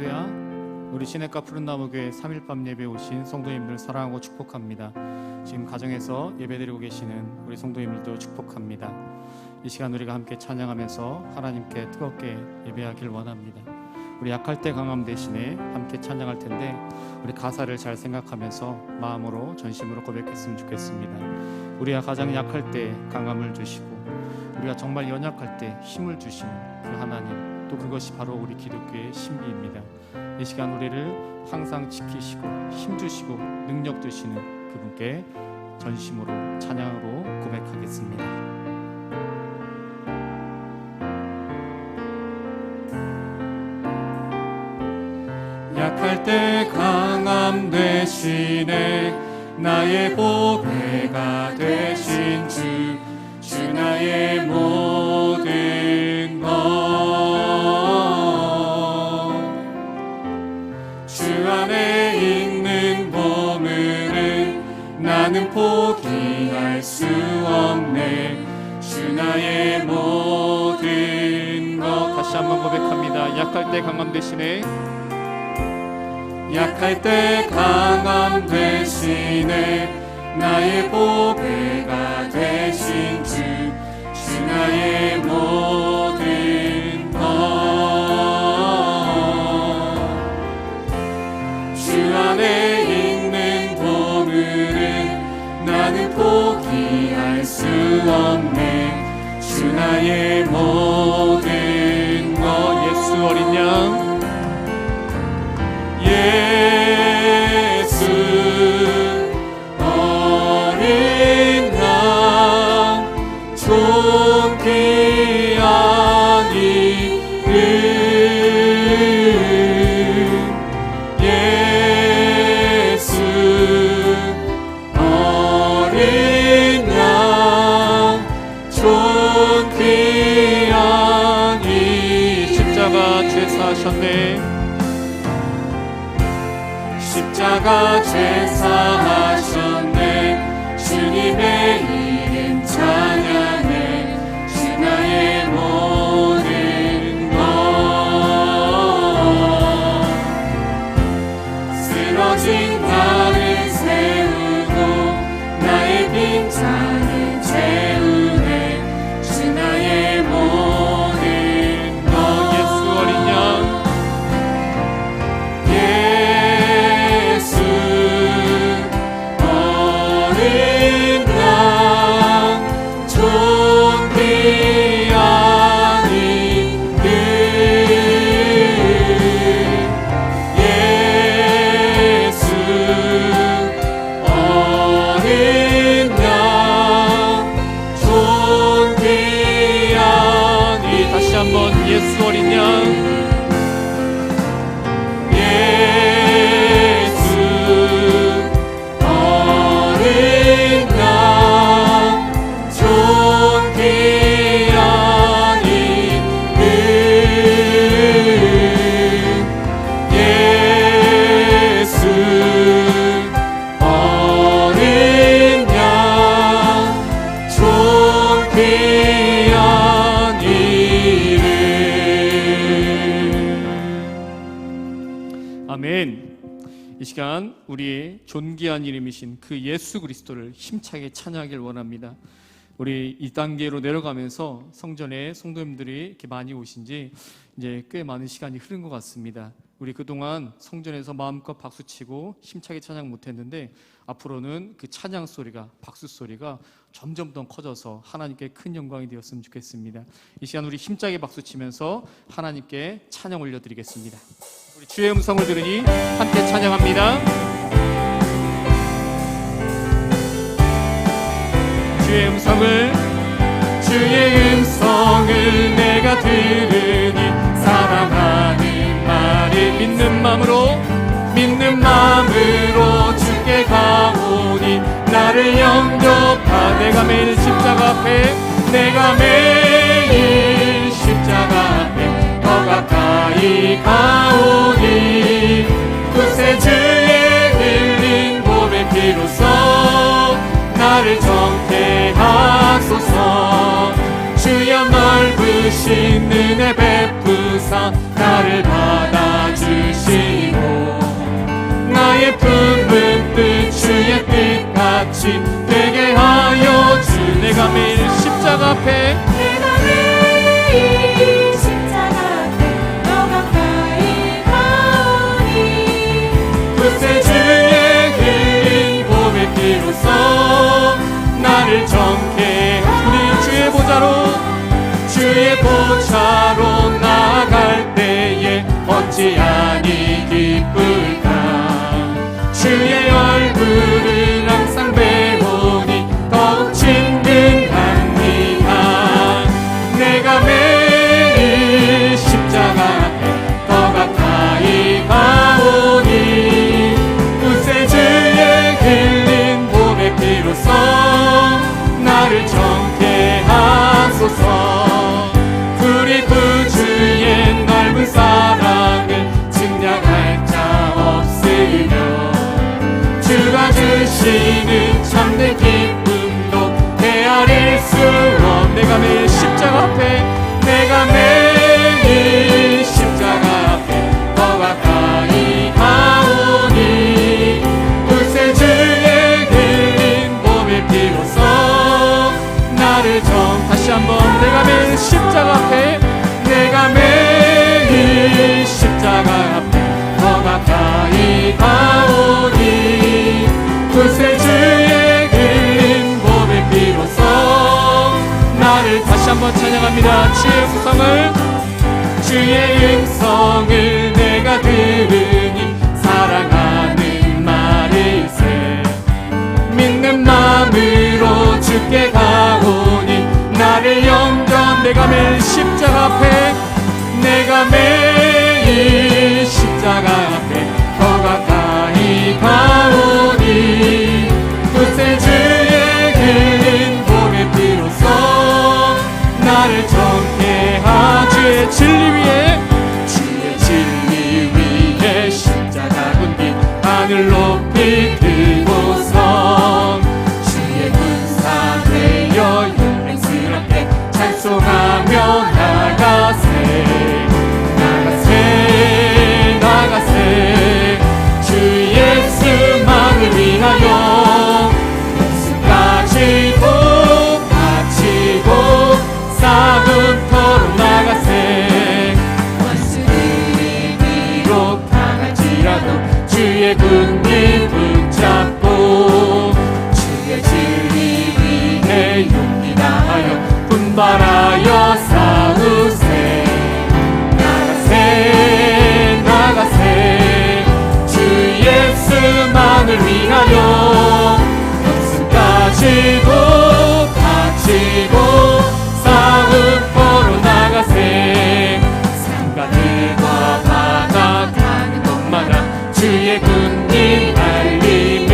할렐루야. 우리 시냇가 푸른나무교회 3일 밤 예배 오신 성도님들 사랑하고 축복합니다. 지금 가정에서 예배드리고 계시는 우리 성도님들도 축복합니다. 이 시간 우리가 함께 찬양하면서 하나님께 뜨겁게 예배하길 원합니다. 우리 약할 때 강함 대신에 함께 찬양할 텐데 우리 가사를 잘 생각하면서 마음으로 전심으로 고백했으면 좋겠습니다. 우리가 가장 약할 때 강함을 주시고 우리가 정말 연약할 때 힘을 주시는 그 하나님, 또 그것이 바로 우리 기독교의 신비입니다. 이 시간 우리를 항상 지키시고 힘 주시고 능력 주시는 그분께 전심으로 찬양으로 고백하겠습니다. 약할 때 강함 대신에 나의 보배가 되신 주 나의 모든 것, 주 안에 있는 보물은 나는 포기할 수 없네. 주 나의 모든 것. 다시 한번 고백합니다. 약할 때 강함 대신에, 약할 때 강함 대신에 나의 보배가 되신 주 나의 모든 것, 주 안에 있는 보물은 나는 포기할 수 없네. 주 나의 모든 것. 예수 어린 양, 예수 어린 양, 존귀한 이름, 예수 어린 양, 존귀한 이 십자가 죄사하셨네. 십자가 죄사하셨네. 주님의 이름 찬양해. 주 나의 모든 것, 쓰러진 나를 세우고 나의 빈잔을 채우네. 주 나의 모든 것. 예수 어린 양, 예수 어린 양, 예수 어린 양, 존귀한 이름, 예수 어린 양, 존귀한 이름. 아멘. 이 시간 우리의 존귀한 이름이신 그 예수 그리스도를 힘차게 찬양하길 원합니다. 우리 이 단계로 내려가면서 성전에 성도님들이 이렇게 많이 오신 지 이제 꽤 많은 시간이 흐른 것 같습니다. 우리 그동안 성전에서 마음껏 박수치고 힘차게 찬양 못했는데 앞으로는 그 찬양 소리가, 박수 소리가 점점 더 커져서 하나님께 큰 영광이 되었으면 좋겠습니다. 이 시간 우리 힘차게 박수치면서 하나님께 찬양 올려드리겠습니다. 우리 주의 음성을 들으니 함께 찬양합니다. 주의 음성을 내가 들으니 사랑하는 말을 믿는 마음으로 주께 가오니 나를 영접하. 내가 매일 십자가 앞에 더 가까이 가오니 구세주의 흘린 보배 피로써 나를 정케하소서. 주여 넓으신 은혜 베푸사 나를 받아주시 나를 정케 우리 주의 보좌로 나아갈 때에 어찌하니 기쁠까. 주의 얼굴을 항상 배우니 더욱 친근합니다. 내가 매일 십자가 앞에 더 가까이 가오니 구세주의 흘린 몸의 피로써 나를 정케 하소서. 우리 구주의 넓은 사랑을 증량할 자 없으며 주가 주시는 참된 기쁨도 헤아릴 수 없. 내가 매일 십자가 앞에 더 가까이 가오니 구세주의 흘린 몸의 피로써 나를 다시 한번 내가 매일 십자가 앞에 더 가까이 가오니 구세주의 흘린 몸의 피로써 나를 다시 한번 찬양합니다. 주의 음성을 내가 들으니 사랑하는 말일세. 믿는 마음으로 주께 가오니 나를 영전 내가 매일 십자가 앞에 더 가까이 가오니 구세주의 흘린 몸의 피로써 나를 정케 하. 주의 진리 위에 십자가 군기 하늘 높이 들고서 주의 군사 되어 영맹스럽게 찬송하며 나가세 주 예수만을 위하여 목숨까지도 바치고 싸움터로 나가세. 원수들이 비록 당할지라도 주의 군기 붙잡고 주의 진리 위해 용기 다하여 분발하여 싸우세. 나가세 주 예수만을 위하여 목숨까지도 바치고 싸움터로 나가세. 산가들과 바다 가는 곳마다 주의 군기 알리며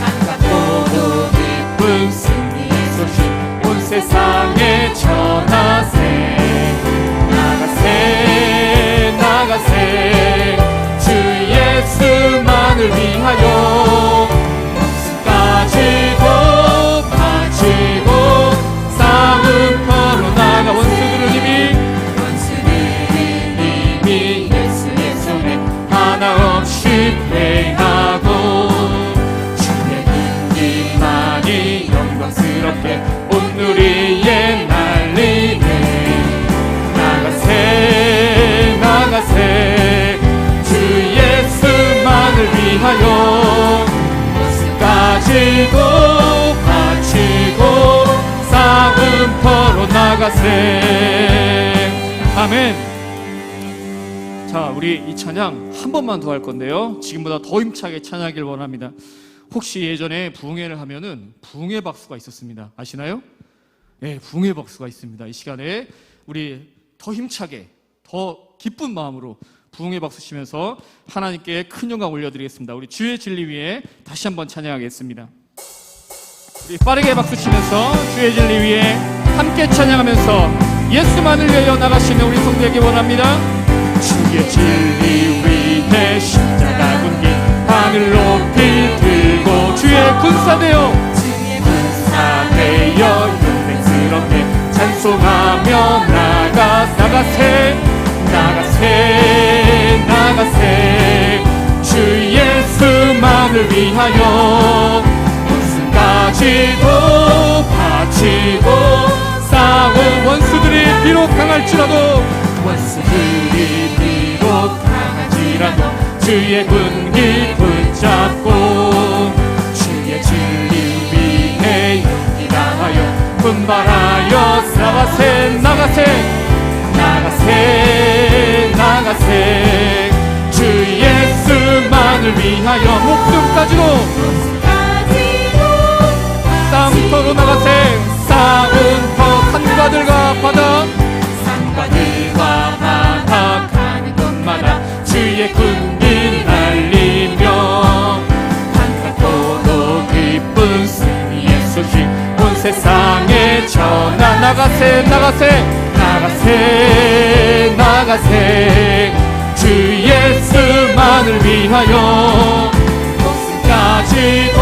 안타깝고도 기쁜 승리의 소식 온 세상에 전하세. 나가세 주 예수만을 위하여 목숨까지도 바치고 싸움터로 나가. 원수들은 이미 예수의 손에 하나 없이 패하고 주의 군기만이 영광스럽게 온 누리에 날리네. 나가세 주 예수만을 위하여 목숨까지도 바치고 싸움터로 나가세. 아멘. 자, 우리 이 찬양 한 번만 더 할 건데요, 지금보다 더 힘차게 찬양하길 원합니다. 혹시 예전에 부흥회를 하면은 부흥회 박수가 있었습니다. 아시나요? 네, 부흥회 박수가 있습니다. 이 시간에 우리 더 힘차게 더 기쁜 마음으로 부흥의 박수 치면서 하나님께 큰 영광 올려드리겠습니다. 우리 주의 진리 위에 다시 한번 찬양하겠습니다. 우리 빠르게 박수 치면서 주의 진리 위에 함께 찬양하면서 예수만을 위하여 나가시는 우리 성도에게 원합니다. 주의 진리 위에 십자가 군기 하늘 높이 들고 주의 군사되어 영맹스럽게 찬송하며 나가세 주 예수만을 위하여 목숨까지도 바치고 싸운 원수들이 비록 강할지라도 주의 군기 붙잡고 주의 진리 위해 분발하여 나가세 나가세 나가세 나가세 주 예수만을 위하여 목숨까지도 땅터로 나가세 싸움터 산과들과 바다 산과들과 바다 가는 곳마다 주의 군기 날리며 한탄토록 기쁜 승리의 소식 온 세상에 전하 나가세 나가세 나가세 나가세 주 예수만을 위하여 목숨까지도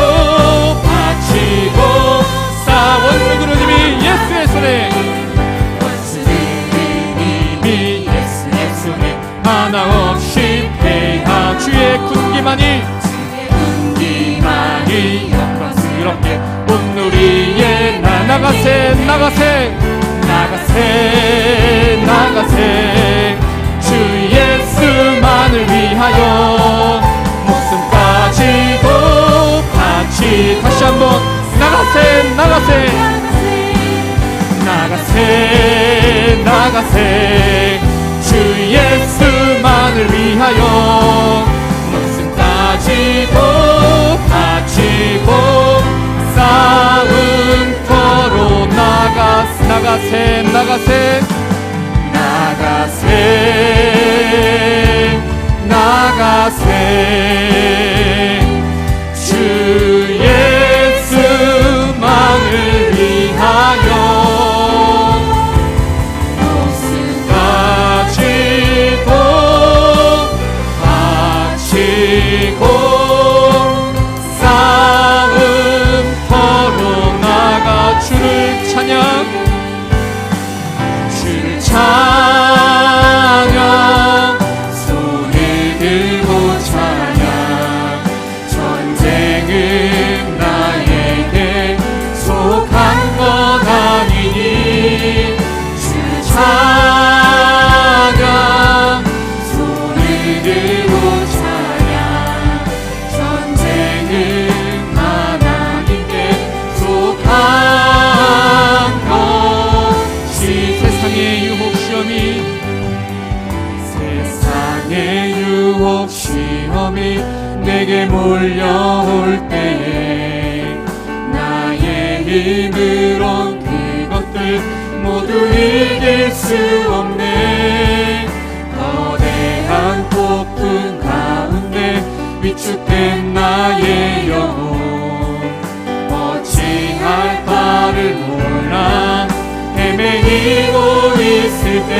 바치고 싸원수들은 이미 예수의 손에 원수들은 이미 예수의 손에 하나 없이 패하 주의 군기만이 영광스럽게 온누리에 나가세 나가세 나가세 나가세 주 예수만을 위하여 목숨까지도 바치 다시 한번 나가세 나가세 나가세 나가세 주 예수만을 위하여 목숨까지도 바치고 싸움터로 나가세 나가세 나가세 나가세 주 예수만을 위하여 목숨까지도 바치고 싸움터로 나가 주를 찬양 주를 찬양 손을 들고 찬양 전쟁은 나에게 속한 것 아니니 주를 찬양 손을 들고 찬양 전쟁은 하나님께 속한 것이 세상의 유혹 시험이 내게 몰려올 때에 나의 힘으론 그것들 모두 이길 수 없네 거대한 폭풍 가운데 위축된 나의 영혼 어찌할 바를 몰라 헤매이고 있을 때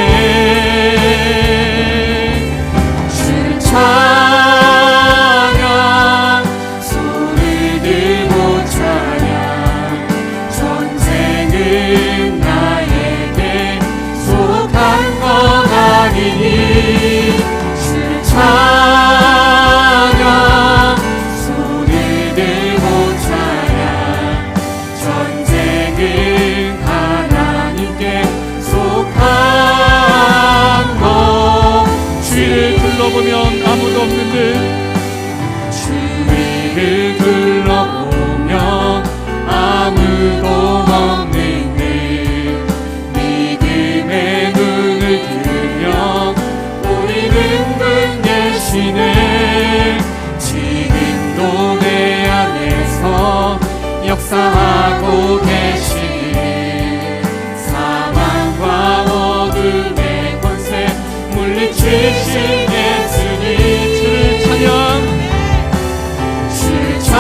찬양 손을 들고 찬양 전쟁은 나에게 속한 것 아니니 주를 찬양 손을 들고 찬양 전쟁은 하나님께 속한 것 주를 둘러보면 아무도 없는 듯 주위를 둘러보면 아무도 없는 듯 믿음의 눈을 뜨면 우리는 분 계시네 지금도 내 안에서 역사하고 계시네 사망과 어둠의 권세 물리치신 예수님 주를 찬양 주를 찬양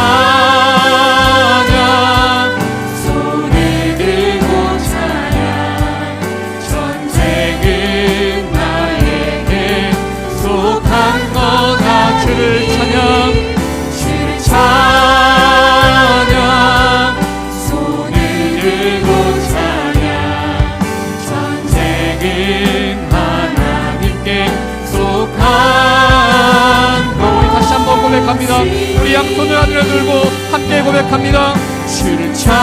손을 들고 찬양 전쟁은 나에게 속한 거다 주를 찬양 주를 찬양 손을 들고 찬양 전쟁은 속한 것 우리 다시 한번 고백합니다 우리 양손을 하늘에 들고 함께 고백합니다 주를 찬양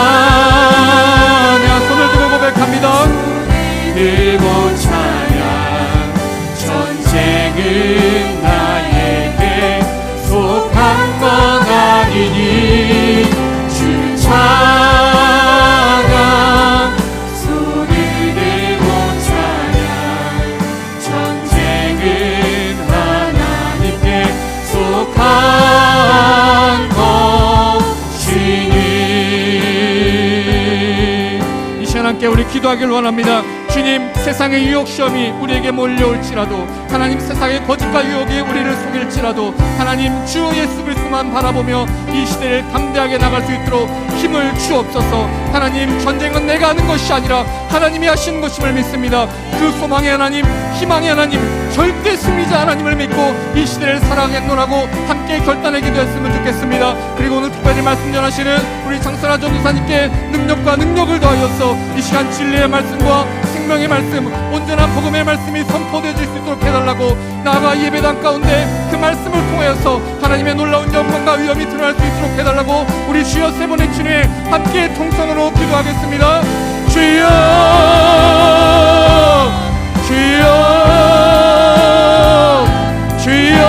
손을 들고 고백합니다 들고 찬양 전쟁은 나에게 속한 것 아니니 주를 찬양 기도하길 원합니다. 주님, 세상의 유혹 시험이 우리에게 몰려올지라도, 하나님, 세상의 거짓과 유혹이 우리를 속일지라도, 하나님, 주 예수 그리스도만 바라보며 이 시대를 담대하게 나갈 수 있도록 힘을 주옵소서. 하나님, 전쟁은 내가 하는 것이 아니라 하나님이 하시는 것임을 믿습니다. 그 소망의 하나님, 희망의 하나님, 절대 승리자 하나님을 믿고 이 시대를 사랑하고 함께 결단의 기도했으면 좋겠습니다. 그리고 오늘 특별히 말씀 전하시는 우리 장선아 전도사님께 능력과 능력을 더하여서 이 시간 진리의 말씀과 생명의 말씀, 온전한 복음의 말씀이 선포되어질 수 있도록 해달라고, 나아가 예배당 가운데 그 말씀을 통하여서 하나님의 놀라운 영광과 위엄이 드러날 수 있도록 해달라고, 우리 주여 세 번의 주님에 함께 통성으로 기도하겠습니다. 주여, 주여, 주여.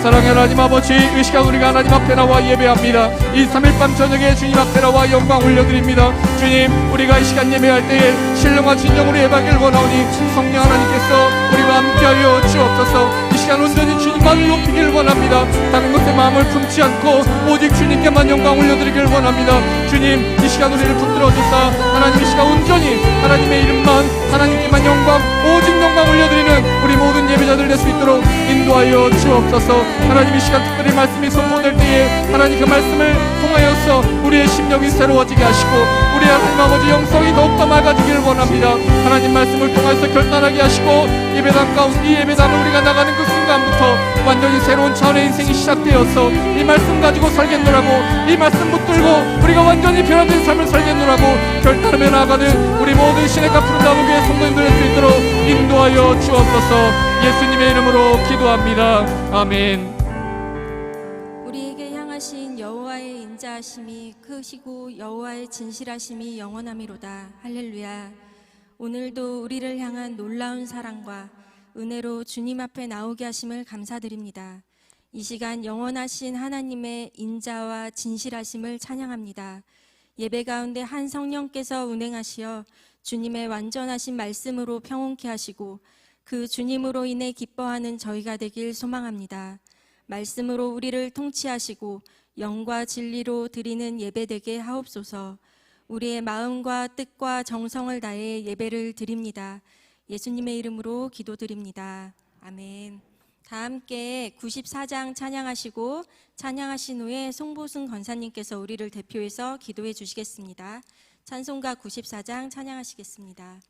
사랑의 하나님 아버지, 이 시간 우리가 하나님 앞에 나와 예배합니다. 이 3일 밤 저녁에 주님 앞에 나와 영광 올려드립니다. 주님, 우리가 이 시간 예배할 때에 신령과 진정으로 예배하길 원하오니 성령 하나님께서 우리와 함께하여 주옵소서. 이 시간 온전히 주님만을 높이길 원합니다. 다른 것에 마음을 품지 않고 오직 주님께만 영광 올려드리길 원합니다. 주님, 이 시간 우리를 붙들어 주사 하나님, 이 시간 온전히 하나님의 이름만, 하나님께만 영광, 오직 영광 올려드리는 우리 모든 예배자들 될 수 있도록 인도하여 주옵소서. 하나님, 이 시간 특별히 말씀이 선포될 때에 하나님 그 말씀을 통하여서 우리의 심령이 새로워지게 하시고 우리 하나님 아버지 영성이 더욱더 맑아지기를 원합니다. 하나님 말씀을 통해서 결단하게 하시고 예배당 가운데, 이 예배당을 우리가 나가는 그 순간부터 완전히 새로운 차원의 인생이 시작되어서 이 말씀 가지고 살겠노라고, 이 말씀 붙들고 우리가 완전히 변화된 삶을 살겠노라고 결단하며 나아가는 우리 모든 시내가 푸른 나무 위에 성도님들 될 수 있도록 인도하여 주옵소서. 예수님의 이름으로 기도합니다. 아멘. 우리에게 향하신 여호와의 인자하심이 크시고 여호와의 진실하심이 영원하미로다. 할렐루야. 오늘도 우리를 향한 놀라운 사랑과 은혜로 주님 앞에 나오게 하심을 감사드립니다. 이 시간 영원하신 하나님의 인자와 진실하심을 찬양합니다. 예배 가운데 한 성령께서 운행하시어 주님의 완전하신 말씀으로 평온케 하시고 그 주님으로 인해 기뻐하는 저희가 되길 소망합니다. 말씀으로 우리를 통치하시고 영과 진리로 드리는 예배되게 하옵소서. 우리의 마음과 뜻과 정성을 다해 예배를 드립니다. 예수님의 이름으로 기도드립니다. 아멘. 다 함께 94장 찬양하시고 찬양하신 후에 송보승 권사님께서 우리를 대표해서 기도해 주시겠습니다. 찬송가 94장 찬양하시겠습니다.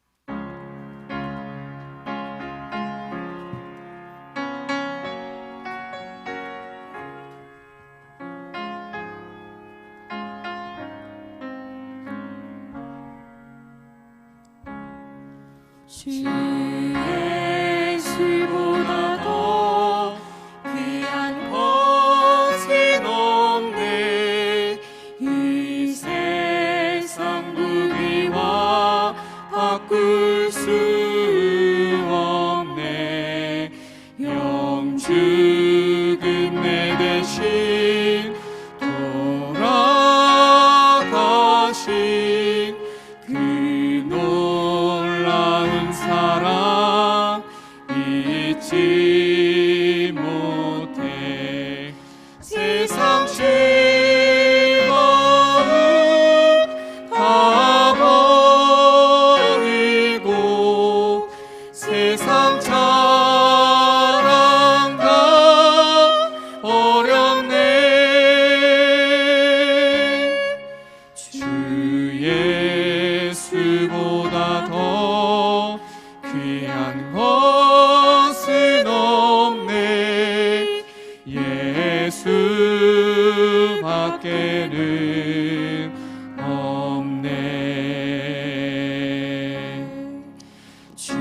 주 예수보다 더 귀한 것은 없네. 이 세상 무기와 바꿀 수 없네. 영주 끝내 대신 돌아가신 그 놀라운 사랑 잊지 못해. 세상 즐거움 다 버리고 세상 자랑 다 어렵네. 주 예수보다 더 귀한 것은 없네. 예수밖에는 없네. 주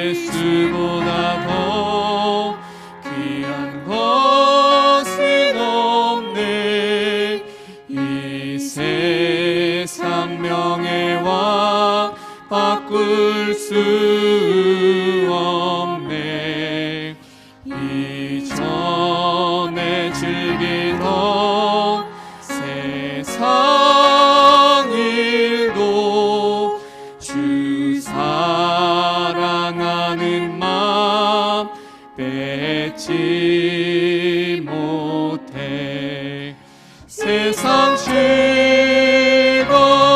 예수보다 더 귀한 것은 없네. 이 세상 명예와 바꿀 수 없네. 이전에 즐기던 세상 일도 주 사랑하는 마음 뺏지 못해. 세상 즐거움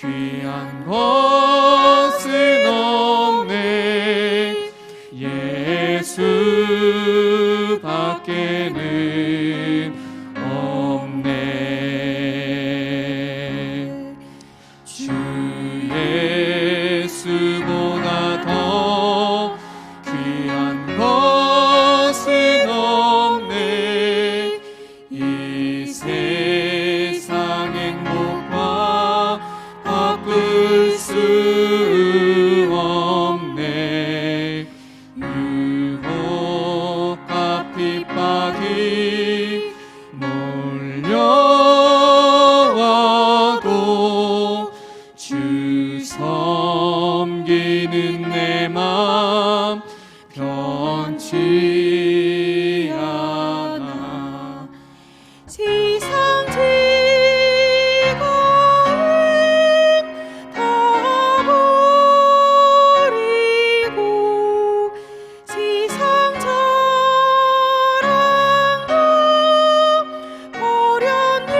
귀한 것은 없네. 예수밖에는 없네. 주 예수보다 더 귀한 것은 없네. 이 세상 행복과 바꿀 수 없네. 유혹과 핍박이 몰려와도 주 섬기는 내 맘 변치 않아. 세상 즐거움 다 버리고 세상 자랑도 버렸네.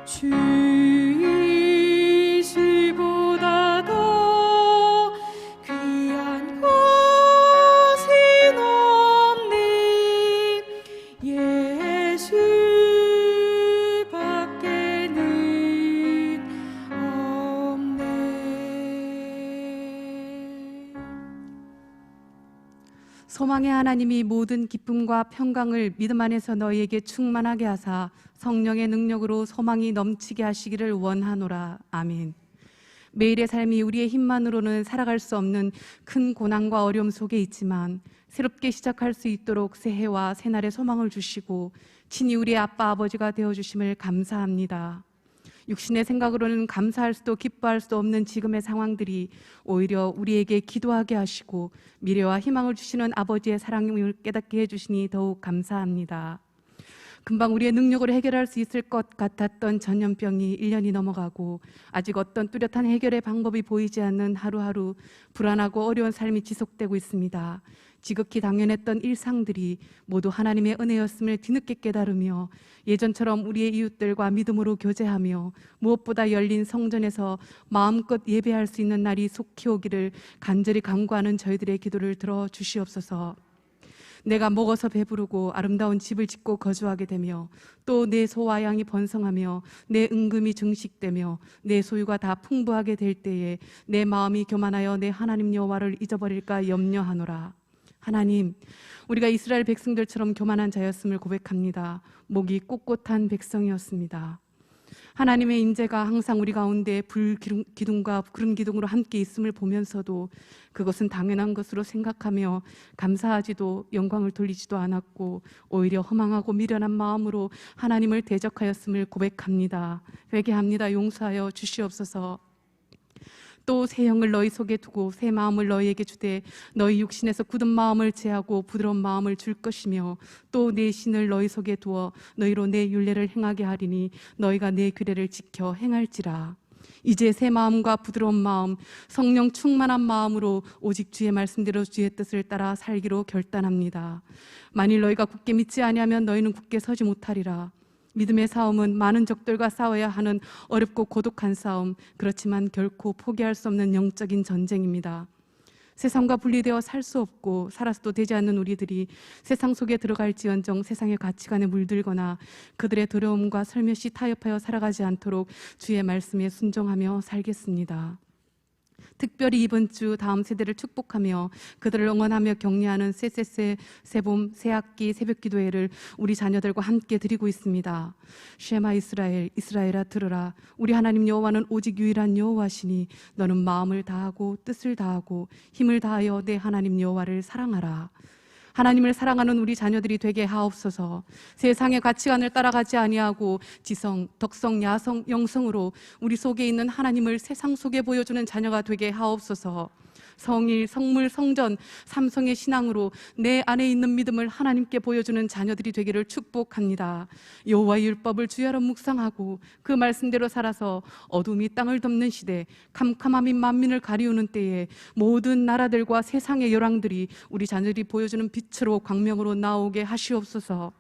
주 예수보다 더 귀한 것은 없네. 예수밖에는 없네. 소망의 하나님이 모든 기쁨과 평강을 믿음 안에서 너희에게 충만하게 하사 성령의 능력으로 소망이 넘치게 하시기를 원하노라. 아멘. 매일의 삶이 우리의 힘만으로는 살아갈 수 없는 큰 고난과 어려움 속에 있지만 새롭게 시작할 수 있도록 새해와 새날의 소망을 주시고 친히 우리의 아빠 아버지가 되어주심을 감사합니다. 육신의 생각으로는 감사할 수도 기뻐할 수도 없는 지금의 상황들이 오히려 우리에게 기도하게 하시고 미래와 희망을 주시는 아버지의 사랑을 깨닫게 해주시니 더욱 감사합니다. 금방 우리의 능력으로 해결할 수 있을 것 같았던 전염병이 1년이 넘어가고 아직 어떤 뚜렷한 해결의 방법이 보이지 않는 하루하루 불안하고 어려운 삶이 지속되고 있습니다. 지극히 당연했던 일상들이 모두 하나님의 은혜였음을 뒤늦게 깨달으며 예전처럼 우리의 이웃들과 믿음으로 교제하며 무엇보다 열린 성전에서 마음껏 예배할 수 있는 날이 속히 오기를 간절히 간구하는 저희들의 기도를 들어 주시옵소서. 내가 먹어서 배부르고 아름다운 집을 짓고 거주하게 되며 또 내 소와 양이 번성하며 내 은금이 증식되며 내 소유가 다 풍부하게 될 때에 내 마음이 교만하여 내 하나님 여호와를 잊어버릴까 염려하노라. 하나님, 우리가 이스라엘 백성들처럼 교만한 자였음을 고백합니다. 목이 꼿꼿한 백성이었습니다. 하나님의 인재가 항상 우리 가운데 불기둥과 구름 기둥으로 함께 있음을 보면서도 그것은 당연한 것으로 생각하며 감사하지도 영광을 돌리지도 않았고 오히려 허망하고 미련한 마음으로 하나님을 대적하였음을 고백합니다. 회개합니다. 용서하여 주시옵소서. 또 새 영을 너희 속에 두고 새 마음을 너희에게 주되 너희 육신에서 굳은 마음을 제하고 부드러운 마음을 줄 것이며 또 내 신을 너희 속에 두어 너희로 내 율례를 행하게 하리니 너희가 내 규례를 지켜 행할지라. 이제 새 마음과 부드러운 마음, 성령 충만한 마음으로 오직 주의 말씀대로 주의 뜻을 따라 살기로 결단합니다. 만일 너희가 굳게 믿지 아니하면 너희는 굳게 서지 못하리라. 믿음의 싸움은 많은 적들과 싸워야 하는 어렵고 고독한 싸움, 그렇지만 결코 포기할 수 없는 영적인 전쟁입니다. 세상과 분리되어 살 수 없고 살아서도 되지 않는 우리들이 세상 속에 들어갈지언정 세상의 가치관에 물들거나 그들의 두려움과 살며시 타협하여 살아가지 않도록 주의 말씀에 순종하며 살겠습니다. 특별히 이번 주 다음 세대를 축복하며 그들을 응원하며 격려하는 쎄쎄쎄 새봄 새학기 새벽기도회를 우리 자녀들과 함께 드리고 있습니다. 쉐마 이스라엘, 이스라엘아 들으라. 우리 하나님 여호와는 오직 유일한 여호와시니 너는 마음을 다하고 뜻을 다하고 힘을 다하여 내 하나님 여호와를 사랑하라. 하나님을 사랑하는 우리 자녀들이 되게 하옵소서. 세상의 가치관을 따라가지 아니하고 지성, 덕성, 야성, 영성으로 우리 속에 있는 하나님을 세상 속에 보여주는 자녀가 되게 하옵소서. 성일, 성물, 성전, 삼성의 신앙으로 내 안에 있는 믿음을 하나님께 보여주는 자녀들이 되기를 축복합니다. 여호와의 율법을 주야로 묵상하고 그 말씀대로 살아서 어둠이 땅을 덮는 시대, 캄캄함이 만민을 가리우는 때에 모든 나라들과 세상의 열왕들이 우리 자녀들이 보여주는 빛으로 광명으로 나오게 하시옵소서.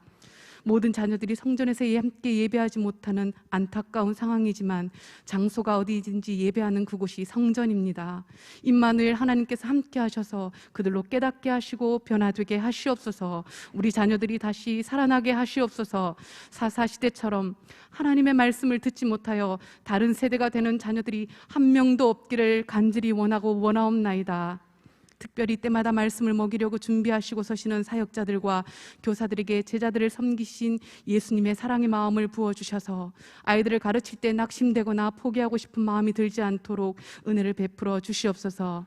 모든 자녀들이 성전에서 함께 예배하지 못하는 안타까운 상황이지만 장소가 어디든지 예배하는 그곳이 성전입니다. 임마누엘 하나님께서 함께 하셔서 그들로 깨닫게 하시고 변화되게 하시옵소서. 우리 자녀들이 다시 살아나게 하시옵소서. 사사시대처럼 하나님의 말씀을 듣지 못하여 다른 세대가 되는 자녀들이 한 명도 없기를 간절히 원하고 원하옵나이다. 특별히 때마다 말씀을 먹이려고 준비하시고 서시는 사역자들과 교사들에게 제자들을 섬기신 예수님의 사랑의 마음을 부어주셔서 아이들을 가르칠 때 낙심되거나 포기하고 싶은 마음이 들지 않도록 은혜를 베풀어 주시옵소서.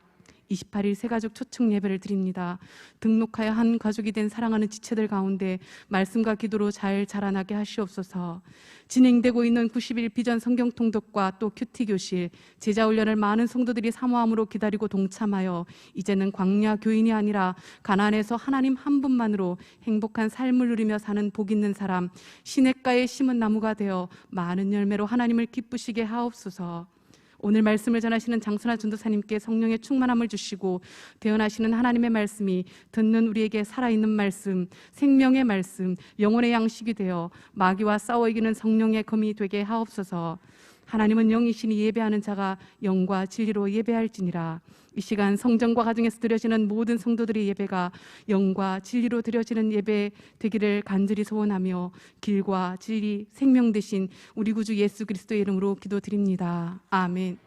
28일 새가족 초청 예배를 드립니다. 등록하여 한 가족이 된 사랑하는 지체들 가운데 말씀과 기도로 잘 자라나게 하시옵소서. 진행되고 있는 90일 비전 성경 통독과 또 큐티 교실, 제자 훈련을 많은 성도들이 사모함으로 기다리고 동참하여 이제는 광야 교인이 아니라 가나안에서 하나님 한 분만으로 행복한 삶을 누리며 사는 복 있는 사람, 시냇가에 심은 나무가 되어 많은 열매로 하나님을 기쁘시게 하옵소서. 오늘 말씀을 전하시는 장순아 전도사님께 성령의 충만함을 주시고 대언하시는 하나님의 말씀이 듣는 우리에게 살아있는 말씀, 생명의 말씀, 영혼의 양식이 되어 마귀와 싸워 이기는 성령의 검이 되게 하옵소서. 하나님은 영이시니 예배하는 자가 영과 진리로 예배할지니라. 이 시간 성전과 가정에서 드려지는 모든 성도들의 예배가 영과 진리로 드려지는 예배 되기를 간절히 소원하며 길과 진리, 생명 되신 우리 구주 예수 그리스도의 이름으로 기도드립니다. 아멘.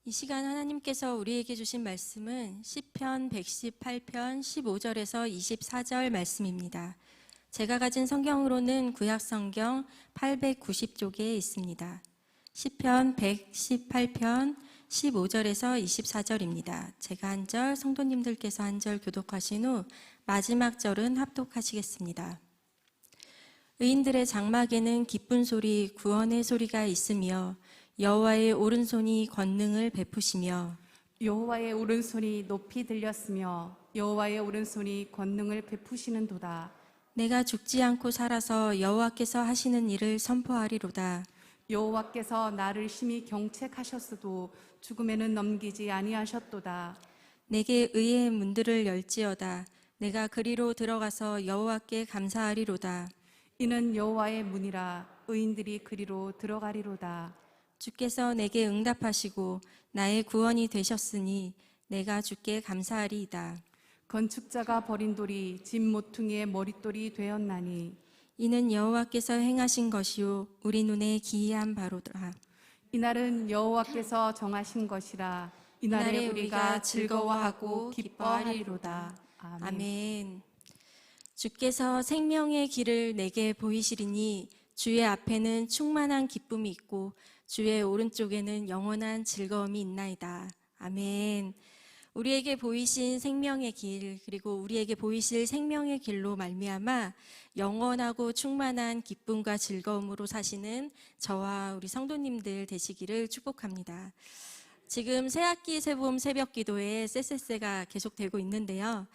이 시간 하나님께서 우리에게 주신 말씀은 시편 118편 15절에서 24절 말씀입니다. 제가 가진 성경으로는 구약 성경 890쪽에 있습니다. 시편 118편 15절에서 24절입니다. 제가 한 절, 성도님들께서 한 절 교독하신 후 마지막 절은 합독하시겠습니다. 의인들의 장막에는 기쁜 소리, 구원의 소리가 있으며 여호와의 오른손이 권능을 베푸시며 여호와의 오른손이 높이 들렸으며 여호와의 오른손이 권능을 베푸시는도다. 내가 죽지 않고 살아서 여호와께서 하시는 일을 선포하리로다. 여호와께서 나를 심히 경책하셨어도 죽음에는 넘기지 아니하셨도다. 내게 의의 문들을 열지어다. 내가 그리로 들어가서 여호와께 감사하리로다. 이는 여호와의 문이라. 의인들이 그리로 들어가리로다. 주께서 내게 응답하시고 나의 구원이 되셨으니 내가 주께 감사하리이다. 건축자가 버린 돌이 집 모퉁이의 머릿돌이 되었나니 이는 여호와께서 행하신 것이요 우리 눈에 기이한 바로더라. 이날은 여호와께서 정하신 것이라. 이날에 우리가 즐거워하고 기뻐하리로다. 아멘. 아멘. 주께서 생명의 길을 내게 보이시리니 주의 앞에는 충만한 기쁨이 있고 주의 오른쪽에는 영원한 즐거움이 있나이다. 아멘. 우리에게 보이신 생명의 길, 그리고 우리에게 보이실 생명의 길로 말미암아 영원하고 충만한 기쁨과 즐거움으로 사시는 저와 우리 성도님들 되시기를 축복합니다. 지금 새학기 새봄 새벽기도에 쎄쎄쎄가 계속되고 있는데요.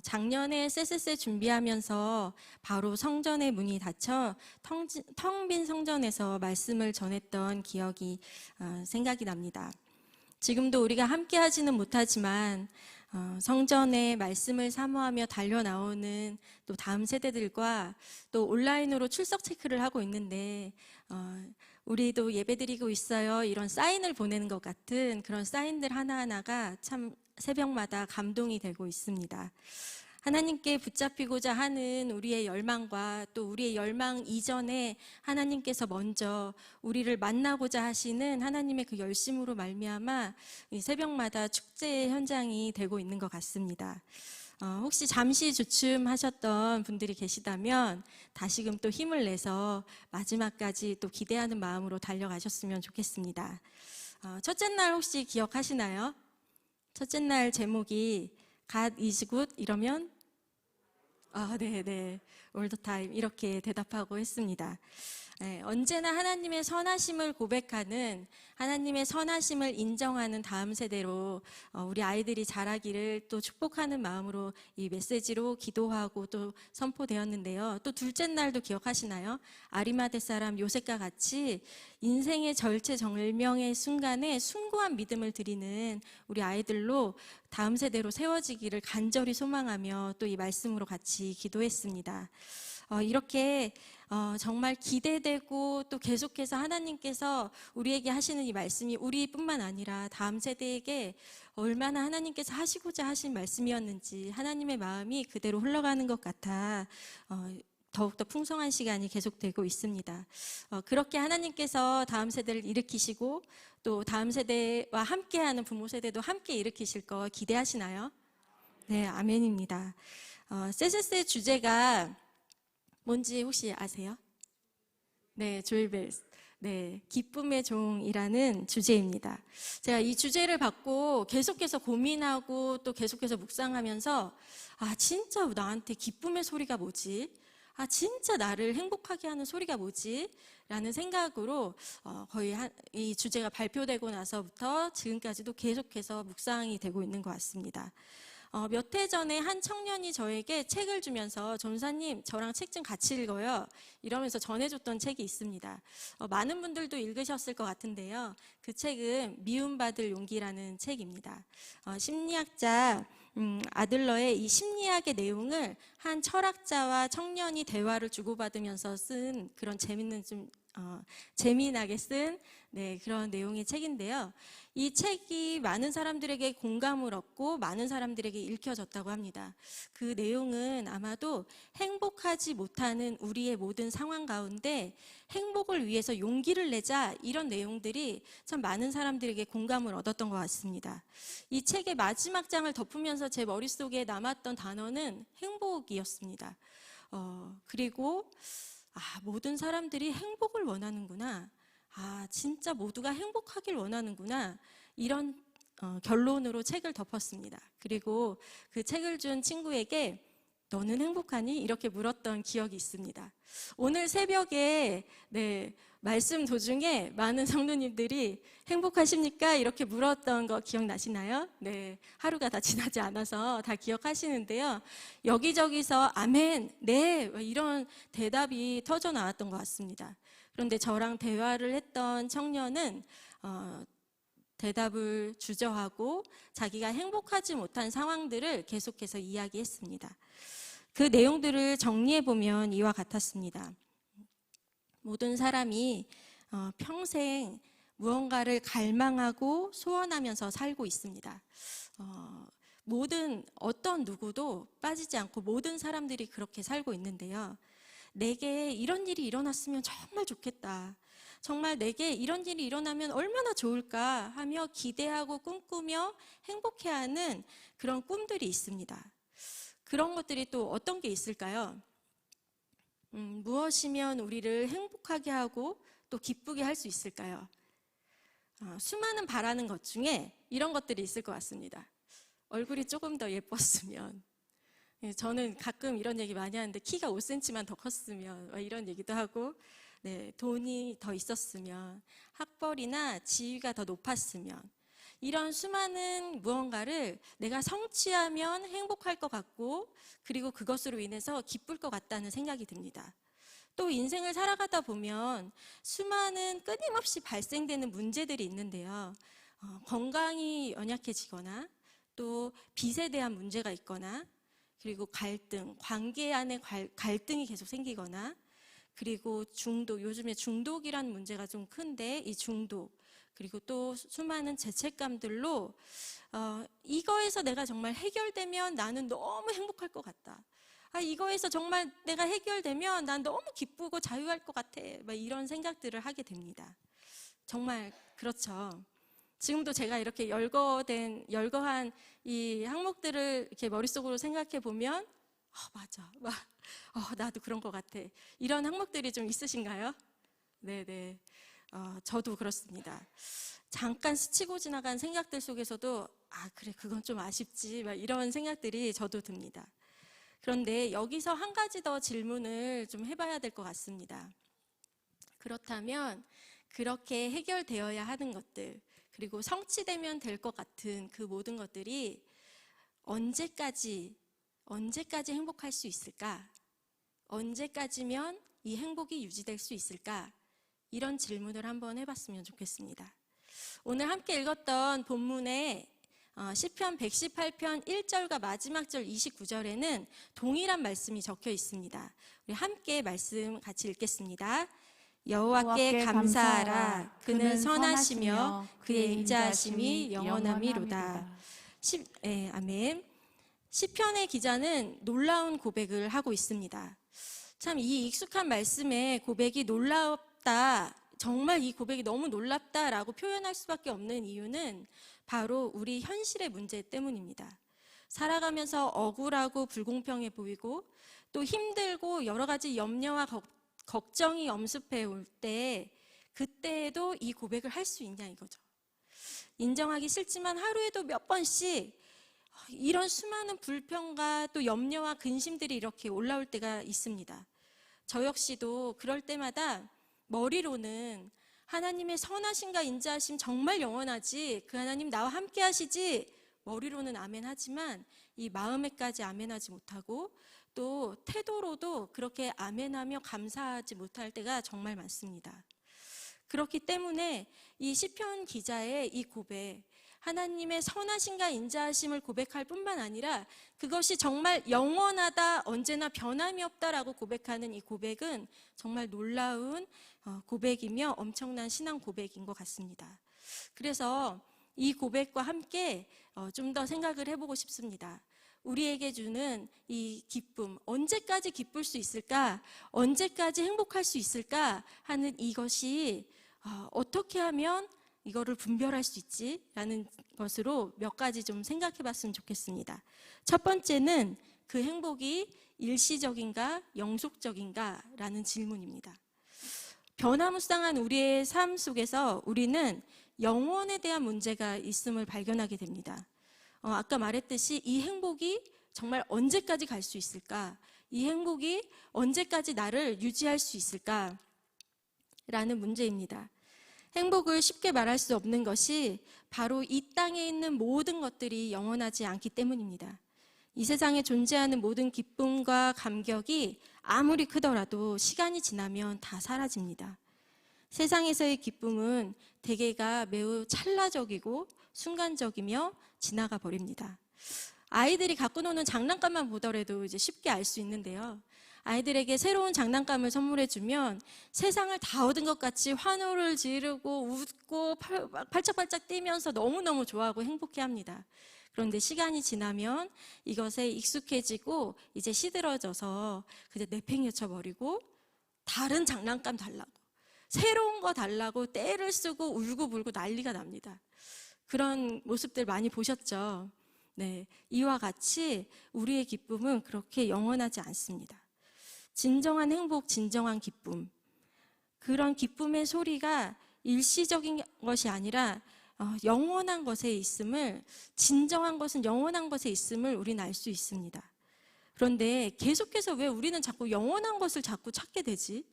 작년에 쎄쎄쎄 준비하면서 바로 성전의 문이 닫혀 텅 빈 성전에서 말씀을 전했던 기억이 생각이 납니다. 지금도 우리가 함께 하지는 못하지만 성전에 말씀을 사모하며 달려나오는 또 다음 세대들과 또 온라인으로 출석 체크를 하고 있는데 우리도 예배드리고 있어요 이런 사인을 보내는 것 같은 그런 사인들 하나하나가 참 새벽마다 감동이 되고 있습니다. 하나님께 붙잡히고자 하는 우리의 열망과 또 우리의 열망 이전에 하나님께서 먼저 우리를 만나고자 하시는 하나님의 그 열심으로 말미암아 이 새벽마다 축제의 현장이 되고 있는 것 같습니다. 혹시 잠시 주춤하셨던 분들이 계시다면 다시금 또 힘을 내서 마지막까지 또 기대하는 마음으로 달려가셨으면 좋겠습니다. 첫째 날 혹시 기억하시나요? 첫째 날 제목이 God is good 이러면 네네 올더 타임 이렇게 대답하고 했습니다. 언제나 하나님의 선하심을 고백하는, 하나님의 선하심을 인정하는 다음 세대로 우리 아이들이 자라기를 또 축복하는 마음으로 이 메시지로 기도하고 또 선포되었는데요. 또 둘째 날도 기억하시나요? 아리마대 사람 요셉과 같이 인생의 절체절명의 순간에 숭고한 믿음을 드리는 우리 아이들로 다음 세대로 세워지기를 간절히 소망하며 또 이 말씀으로 같이 기도했습니다. 이렇게 정말 기대되고 또 계속해서 하나님께서 우리에게 하시는 이 말씀이 우리뿐만 아니라 다음 세대에게 얼마나 하나님께서 하시고자 하신 말씀이었는지 하나님의 마음이 그대로 흘러가는 것 같아 더욱더 풍성한 시간이 계속되고 있습니다. 그렇게 하나님께서 다음 세대를 일으키시고 또 다음 세대와 함께하는 부모 세대도 함께 일으키실 거 기대하시나요? 네, 아멘입니다. 세세스의 주제가 뭔지 혹시 아세요? 네, 조이벨스. 네, 기쁨의 종이라는 주제입니다. 제가 이 주제를 받고 계속해서 고민하고 또 계속해서 묵상하면서 진짜 나한테 기쁨의 소리가 뭐지? 진짜 나를 행복하게 하는 소리가 뭐지? 라는 생각으로 거의 이 주제가 발표되고 나서부터 지금까지도 계속해서 묵상이 되고 있는 것 같습니다. 몇 해 전에 한 청년이 저에게 책을 주면서 전사님 저랑 책 좀 같이 읽어요 이러면서 전해줬던 책이 있습니다. 많은 분들도 읽으셨을 것 같은데요. 그 책은 미움받을 용기라는 책입니다. 심리학자 아들러의 이 심리학의 내용을 한 철학자와 청년이 대화를 주고받으면서 쓴 그런 재미나게 쓴 그런 내용의 책인데요. 이 책이 많은 사람들에게 공감을 얻고 많은 사람들에게 읽혀졌다고 합니다. 그 내용은 아마도 행복하지 못하는 우리의 모든 상황 가운데 행복을 위해서 용기를 내자 이런 내용들이 참 많은 사람들에게 공감을 얻었던 것 같습니다. 이 책의 마지막 장을 덮으면서 제 머릿속에 남았던 단어는 행복이었습니다. 그리고 모든 사람들이 행복을 원하는구나. 진짜 모두가 행복하길 원하는구나. 이런 결론으로 책을 덮었습니다. 그리고 그 책을 준 친구에게 너는 행복하니? 이렇게 물었던 기억이 있습니다. 오늘 새벽에 말씀 도중에 많은 성도님들이 행복하십니까? 이렇게 물었던 거 기억나시나요? 네, 하루가 다 지나지 않아서 다 기억하시는데요. 여기저기서 아멘, 네 이런 대답이 터져 나왔던 것 같습니다. 그런데 저랑 대화를 했던 청년은 대답을 주저하고 자기가 행복하지 못한 상황들을 계속해서 이야기했습니다. 그 내용들을 정리해보면 이와 같았습니다. 모든 사람이 평생 무언가를 갈망하고 소원하면서 살고 있습니다. 어떤 누구도 빠지지 않고 모든 사람들이 그렇게 살고 있는데요. 내게 이런 일이 일어났으면 정말 좋겠다. 정말 내게 이런 일이 일어나면 얼마나 좋을까 하며 기대하고 꿈꾸며 행복해하는 그런 꿈들이 있습니다. 그런 것들이 또 어떤 게 있을까요? 무엇이면 우리를 행복하게 하고 또 기쁘게 할 수 있을까요? 수많은 바라는 것 중에 이런 것들이 있을 것 같습니다. 얼굴이 조금 더 예뻤으면, 저는 가끔 이런 얘기 많이 하는데 키가 5cm만 더 컸으면 이런 얘기도 하고, 돈이 더 있었으면, 학벌이나 지위가 더 높았으면, 이런 수많은 무언가를 내가 성취하면 행복할 것 같고 그리고 그것으로 인해서 기쁠 것 같다는 생각이 듭니다. 또 인생을 살아가다 보면 수많은 끊임없이 발생되는 문제들이 있는데요. 건강이 연약해지거나 또 빚에 대한 문제가 있거나 그리고 갈등, 관계 안에 갈등이 계속 생기거나 그리고 중독, 요즘에 중독이라는 문제가 좀 큰데 이 중독 그리고 또 수많은 죄책감들로 이거에서 내가 정말 해결되면 나는 너무 행복할 것 같다. 이거에서 정말 내가 해결되면 난 너무 기쁘고 자유할 것 같아. 이런 생각들을 하게 됩니다. 정말 그렇죠. 지금도 제가 이렇게 열거한 이 항목들을 이렇게 머릿속으로 생각해 보면 맞아. 나도 그런 것 같아. 이런 항목들이 좀 있으신가요? 네네. 저도 그렇습니다. 잠깐 스치고 지나간 생각들 속에서도 그래 그건 좀 아쉽지 이런 생각들이 저도 듭니다. 그런데 여기서 한 가지 더 질문을 좀 해봐야 될 것 같습니다. 그렇다면 그렇게 해결되어야 하는 것들, 그리고 성취되면 될 것 같은 그 모든 것들이 언제까지 행복할 수 있을까? 언제까지면 이 행복이 유지될 수 있을까? 이런 질문을 한번 해봤으면 좋겠습니다. 오늘 함께 읽었던 본문에 시편 118편 1절과 마지막 절 29절에는 동일한 말씀이 적혀 있습니다. 우리 함께 말씀 같이 읽겠습니다. 여호와께 감사하라. 그는 선하시며 그의 인자하심이 영원함이로다. 아멘. 시편의 기자는 놀라운 고백을 하고 있습니다. 참 이 익숙한 말씀에 고백이 놀랍다, 정말 이 고백이 너무 놀랍다라고 표현할 수밖에 없는 이유는 바로 우리 현실의 문제 때문입니다. 살아가면서 억울하고 불공평해 보이고 또 힘들고 여러 가지 염려와 걱정이 엄습해 올 때, 그때에도 이 고백을 할 수 있냐 이거죠. 인정하기 싫지만 하루에도 몇 번씩 이런 수많은 불평과 또 염려와 근심들이 이렇게 올라올 때가 있습니다. 저 역시도 그럴 때마다 머리로는 하나님의 선하심과 인자하심 정말 영원하지, 그 하나님 나와 함께 하시지, 머리로는 아멘 하지만 이 마음에까지 아멘하지 못하고 또 태도로도 그렇게 아멘하며 감사하지 못할 때가 정말 많습니다. 그렇기 때문에 이 시편 기자의 이 고백, 하나님의 선하심과 인자하심을 고백할 뿐만 아니라 그것이 정말 영원하다, 언제나 변함이 없다라고 고백하는 이 고백은 정말 놀라운 고백이며 엄청난 신앙 고백인 것 같습니다. 그래서 이 고백과 함께 좀 더 생각을 해보고 싶습니다. 우리에게 주는 이 기쁨, 언제까지 기쁠 수 있을까? 언제까지 행복할 수 있을까? 하는 이것이 어떻게 하면 이거를 분별할 수 있지? 라는 것으로 몇 가지 좀 생각해 봤으면 좋겠습니다. 첫 번째는 그 행복이 일시적인가 영속적인가? 라는 질문입니다. 변화무쌍한 우리의 삶 속에서 우리는 영원에 대한 문제가 있음을 발견하게 됩니다. 아까 말했듯이 이 행복이 정말 언제까지 갈 수 있을까? 이 행복이 언제까지 나를 유지할 수 있을까? 라는 문제입니다. 행복을 쉽게 말할 수 없는 것이 바로 이 땅에 있는 모든 것들이 영원하지 않기 때문입니다. 이 세상에 존재하는 모든 기쁨과 감격이 아무리 크더라도 시간이 지나면 다 사라집니다. 세상에서의 기쁨은 대개가 매우 찰나적이고 순간적이며 지나가 버립니다. 아이들이 갖고 노는 장난감만 보더라도 이제 쉽게 알 수 있는데요. 아이들에게 새로운 장난감을 선물해주면 세상을 다 얻은 것 같이 환호를 지르고 웃고 팔짝팔짝 뛰면서 너무너무 좋아하고 행복해합니다. 그런데 시간이 지나면 이것에 익숙해지고 이제 시들어져서 그냥 내팽개쳐 버리고 다른 장난감 달라고, 새로운 거 달라고 떼를 쓰고 울고불고 난리가 납니다. 그런 모습들 많이 보셨죠? 네, 이와 같이 우리의 기쁨은 그렇게 영원하지 않습니다. 진정한 행복, 진정한 기쁨, 그런 기쁨의 소리가 일시적인 것이 아니라 영원한 것에 있음을, 진정한 것은 영원한 것에 있음을 우리는 알 수 있습니다. 그런데 계속해서 왜 우리는 자꾸 영원한 것을 자꾸 찾게 되지?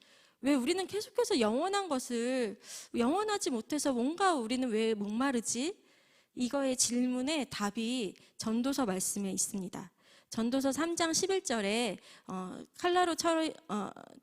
왜 우리는 계속해서 영원한 것을, 영원하지 못해서 뭔가 우리는 왜 목마르지? 이거의 질문에 답이 전도서 말씀에 있습니다. 전도서 3장 11절에 칼라로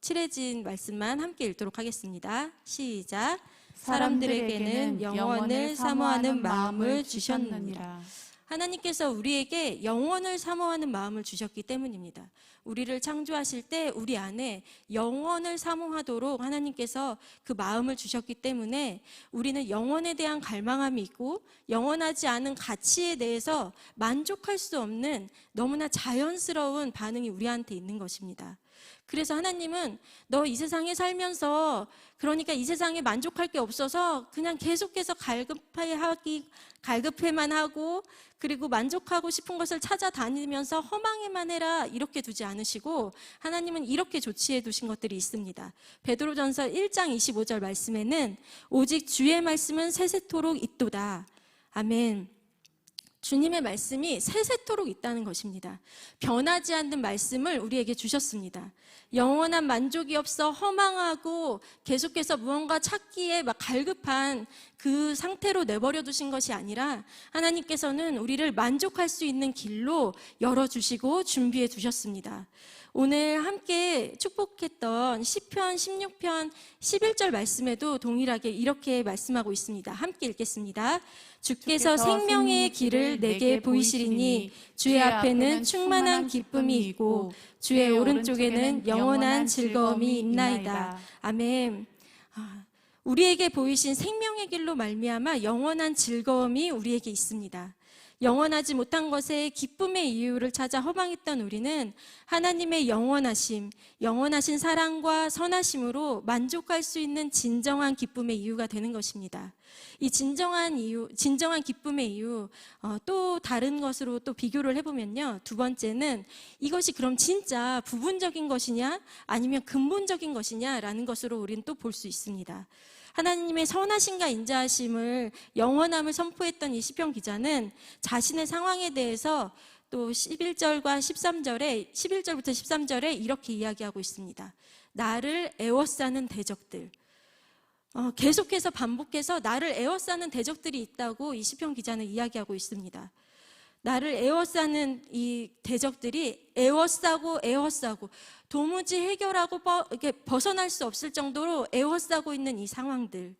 칠해진 말씀만 함께 읽도록 하겠습니다. 시작. 사람들에게는 영원을 사모하는 마음을 주셨느니라. 하나님께서 우리에게 영원을 사모하는 마음을 주셨기 때문입니다. 우리를 창조하실 때 우리 안에 영원을 사모하도록 하나님께서 그 마음을 주셨기 때문에 우리는 영원에 대한 갈망함이 있고 영원하지 않은 가치에 대해서 만족할 수 없는 너무나 자연스러운 반응이 우리한테 있는 것입니다. 그래서 하나님은 너 이 세상에 살면서, 그러니까 이 세상에 만족할 게 없어서 그냥 계속해서 갈급해만 하고 그리고 만족하고 싶은 것을 찾아다니면서 허망해만 해라, 이렇게 두지 않으시고 하나님은 이렇게 조치해 두신 것들이 있습니다. 베드로전서 1장 25절 말씀에는 오직 주의 말씀은 세세토록 있도다. 아멘. 주님의 말씀이 세세토록 있다는 것입니다. 변하지 않는 말씀을 우리에게 주셨습니다. 영원한 만족이 없어 허망하고 계속해서 무언가 찾기에 막 갈급한 그 상태로 내버려 두신 것이 아니라 하나님께서는 우리를 만족할 수 있는 길로 열어주시고 준비해 두셨습니다. 오늘 함께 축복했던 시편 16편 11절 말씀에도 동일하게 이렇게 말씀하고 있습니다. 함께 읽겠습니다. 주께서 생명의 길을 내게 보이시리니 주의 앞에는 충만한 기쁨이 있고 주의 오른쪽에는 영원한 즐거움이 있나이다. 아멘. 우리에게 보이신 생명의 길로 말미암아 영원한 즐거움이 우리에게 있습니다. 영원하지 못한 것에 기쁨의 이유를 찾아 허망했던 우리는 하나님의 영원하신 사랑과 선하심으로 만족할 수 있는 진정한 기쁨의 이유가 되는 것입니다. 이 진정한 기쁨의 이유, 또 다른 것으로 또 비교를 해보면요. 두 번째는 이것이 그럼 진짜 부분적인 것이냐 아니면 근본적인 것이냐라는 것으로 우리는 또 볼 수 있습니다. 하나님의 선하심과 인자하심을 영원함을 선포했던 이 시편 기자는 자신의 상황에 대해서 또 11절과 13절에 11절부터 13절에 이렇게 이야기하고 있습니다. 나를 에워싸는 대적들, 계속해서 반복해서 나를 에워싸는 대적들이 있다고 이 시편 기자는 이야기하고 있습니다. 나를 에워싸는 이 대적들이 에워싸고 도무지 해결하고 벗어날 수 없을 정도로 에워싸고 있는 이 상황들.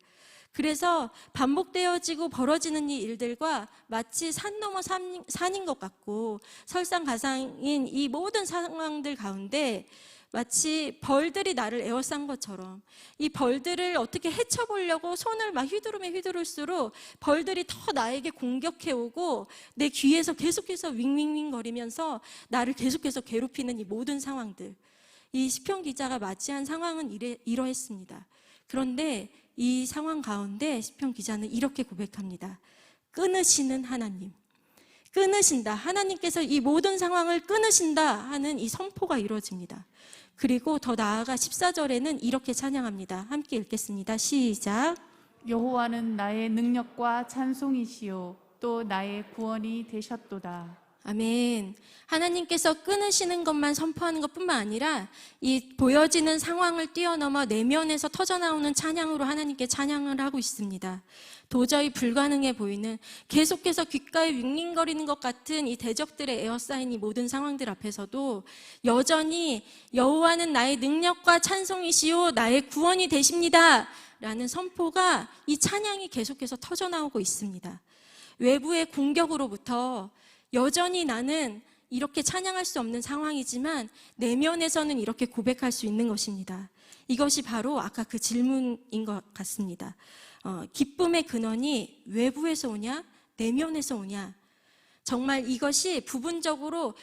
그래서 반복되어지고 벌어지는 이 일들과 마치 산 넘어 산인 것 같고 설상가상인 이 모든 상황들 가운데 마치 벌들이 나를 에워싼 것처럼 이 벌들을 어떻게 헤쳐보려고 손을 막 휘두를수록 벌들이 더 나에게 공격해오고 내 귀에서 계속해서 윙윙윙 거리면서 나를 계속해서 괴롭히는 이 모든 상황들. 이 시편 기자가 맞이한 상황은 이러했습니다. 그런데 이 상황 가운데 시편 기자는 이렇게 고백합니다. 끊으시는 하나님. 끊으신다. 하나님께서 이 모든 상황을 끊으신다 하는 이 선포가 이루어집니다. 그리고 더 나아가 14절에는 이렇게 찬양합니다. 함께 읽겠습니다. 시작. 여호와는 나의 능력과 찬송이시요 또 나의 구원이 되셨도다. 아멘. 하나님께서 끊으시는 것만 선포하는 것뿐만 아니라 이 보여지는 상황을 뛰어넘어 내면에서 터져나오는 찬양으로 하나님께 찬양을 하고 있습니다. 도저히 불가능해 보이는 계속해서 귓가에 윙윙거리는 것 같은 이 대적들의 에어싸인 이 모든 상황들 앞에서도 여전히 여호와는 나의 능력과 찬송이시요 나의 구원이 되십니다 라는 선포가 이 찬양이 계속해서 터져나오고 있습니다. 외부의 공격으로부터 여전히 나는 이렇게 찬양할 수 없는 상황이지만 내면에서는 이렇게 고백할 수 있는 것입니다. 이것이 바로 아까 그 질문인 것 같습니다. 기쁨의 근원이 외부에서 오냐? 내면에서 오냐? 정말 이것이 부분적으로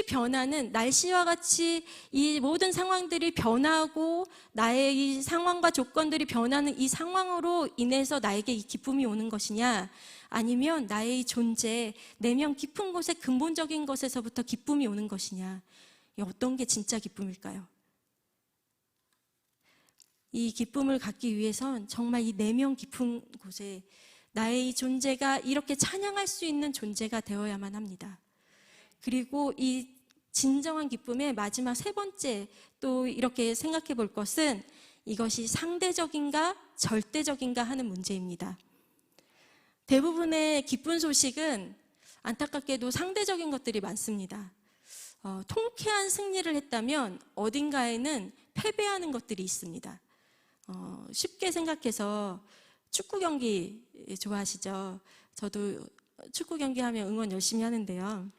변하는 날씨와 같이 이 모든 상황들이 변하고 나의 이 상황과 조건들이 변하는 이 상황으로 인해서 나에게 이 기쁨이 오는 것이냐? 아니면 나의 존재, 내면 깊은 곳의 근본적인 것에서부터 기쁨이 오는 것이냐? 어떤 게 진짜 기쁨일까요? 이 기쁨을 갖기 위해선 정말 이 내면 깊은 곳에 나의 이 존재가 이렇게 찬양할 수 있는 존재가 되어야만 합니다. 그리고 이 진정한 기쁨의 마지막 세 번째 또 이렇게 생각해 볼 것은 이것이 상대적인가 절대적인가 하는 문제입니다. 대부분의 기쁜 소식은 안타깝게도 상대적인 것들이 많습니다. 통쾌한 승리를 했다면 어딘가에는 패배하는 것들이 있습니다. 쉽게 생각해서 축구 경기 좋아하시죠? 저도 축구 경기 하면 응원 열심히 하는데요.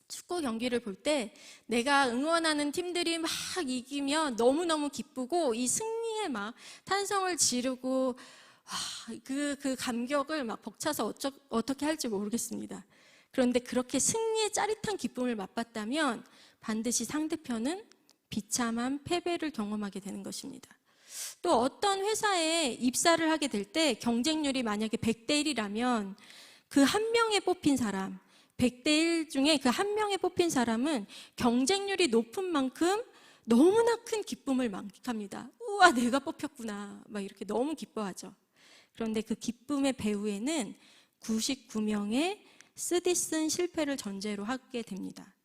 축구 경기를 볼 때 내가 응원하는 팀들이 막 이기면 너무너무 기쁘고 이 승리에 막 탄성을 지르고 그 감격을 막 벅차서 어떻게 할지 모르겠습니다. 그런데 그렇게 승리의 짜릿한 기쁨을 맛봤다면 반드시 상대편은 비참한 패배를 경험하게 되는 것입니다. 또 어떤 회사에 입사를 하게 될 때 경쟁률이 만약에 100대 1이라면 그 한 명에 뽑힌 사람, 100대 1 중에 그 한 명에 뽑힌 사람은 경쟁률이 높은 만큼 너무나 큰 기쁨을 만끽합니다. 우와, 내가 뽑혔구나. 막 이렇게 너무 기뻐하죠. 그런데 그 기쁨의 배후에는 99명의 쓰디쓴 실패를 전제로 하게 됩니다.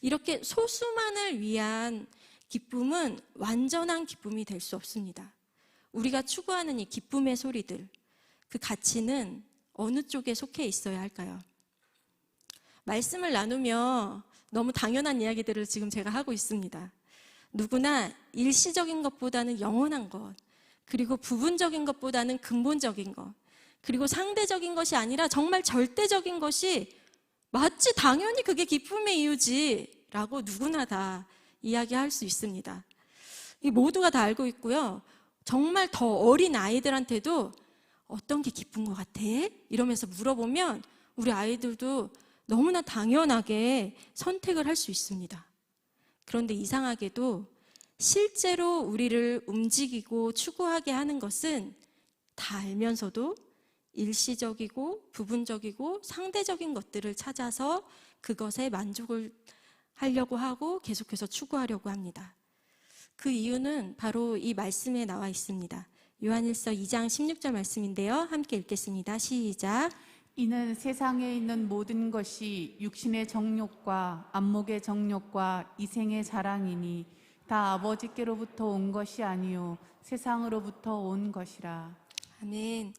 이렇게 소수만을 위한 기쁨은 완전한 기쁨이 될 수 없습니다. 우리가 추구하는 이 기쁨의 소리들, 그 가치는 어느 쪽에 속해 있어야 할까요? 말씀을 나누며 너무 당연한 이야기들을 지금 제가 하고 있습니다. 누구나 일시적인 것보다는 영원한 것, 그리고 부분적인 것보다는 근본적인 것, 그리고 상대적인 것이 아니라 정말 절대적인 것이 맞지, 당연히 그게 기쁨의 이유지 라고 누구나 다 이야기할 수 있습니다. 이 모두가 다 알고 있고요. 정말 더 어린 아이들한테도 어떤 게 기쁜 것 같아? 이러면서 물어보면 우리 아이들도 너무나 당연하게 선택을 할 수 있습니다. 그런데 이상하게도 실제로 우리를 움직이고 추구하게 하는 것은 다 알면서도 일시적이고 부분적이고 상대적인 것들을 찾아서 그것에 만족을 하려고 하고 계속해서 추구하려고 합니다. 그 이유는 바로 이 말씀에 나와 있습니다. 요한일서 2장 16절 말씀인데요. 함께 읽겠습니다. 시작. 이는 세상에 있는 모든 것이 육신의 정욕과 안목의 정욕과 이생의 자랑이니 다 아버지께로부터 온 것이 아니요 세상으로부터 온 것이라. 아멘.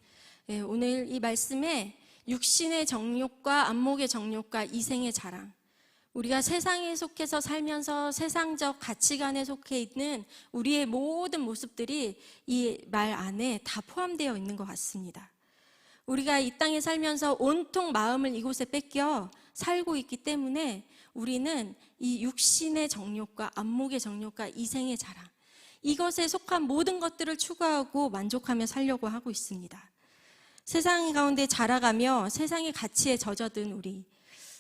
네, 오늘 이 말씀에 육신의 정욕과 안목의 정욕과 이생의 자랑, 우리가 세상에 속해서 살면서 세상적 가치관에 속해 있는 우리의 모든 모습들이 이 말 안에 다 포함되어 있는 것 같습니다. 우리가 이 땅에 살면서 온통 마음을 이곳에 뺏겨 살고 있기 때문에 우리는 이 육신의 정욕과 안목의 정욕과 이생의 자랑, 이것에 속한 모든 것들을 추구하고 만족하며 살려고 하고 있습니다. 세상 가운데 자라가며 세상의 가치에 젖어든 우리,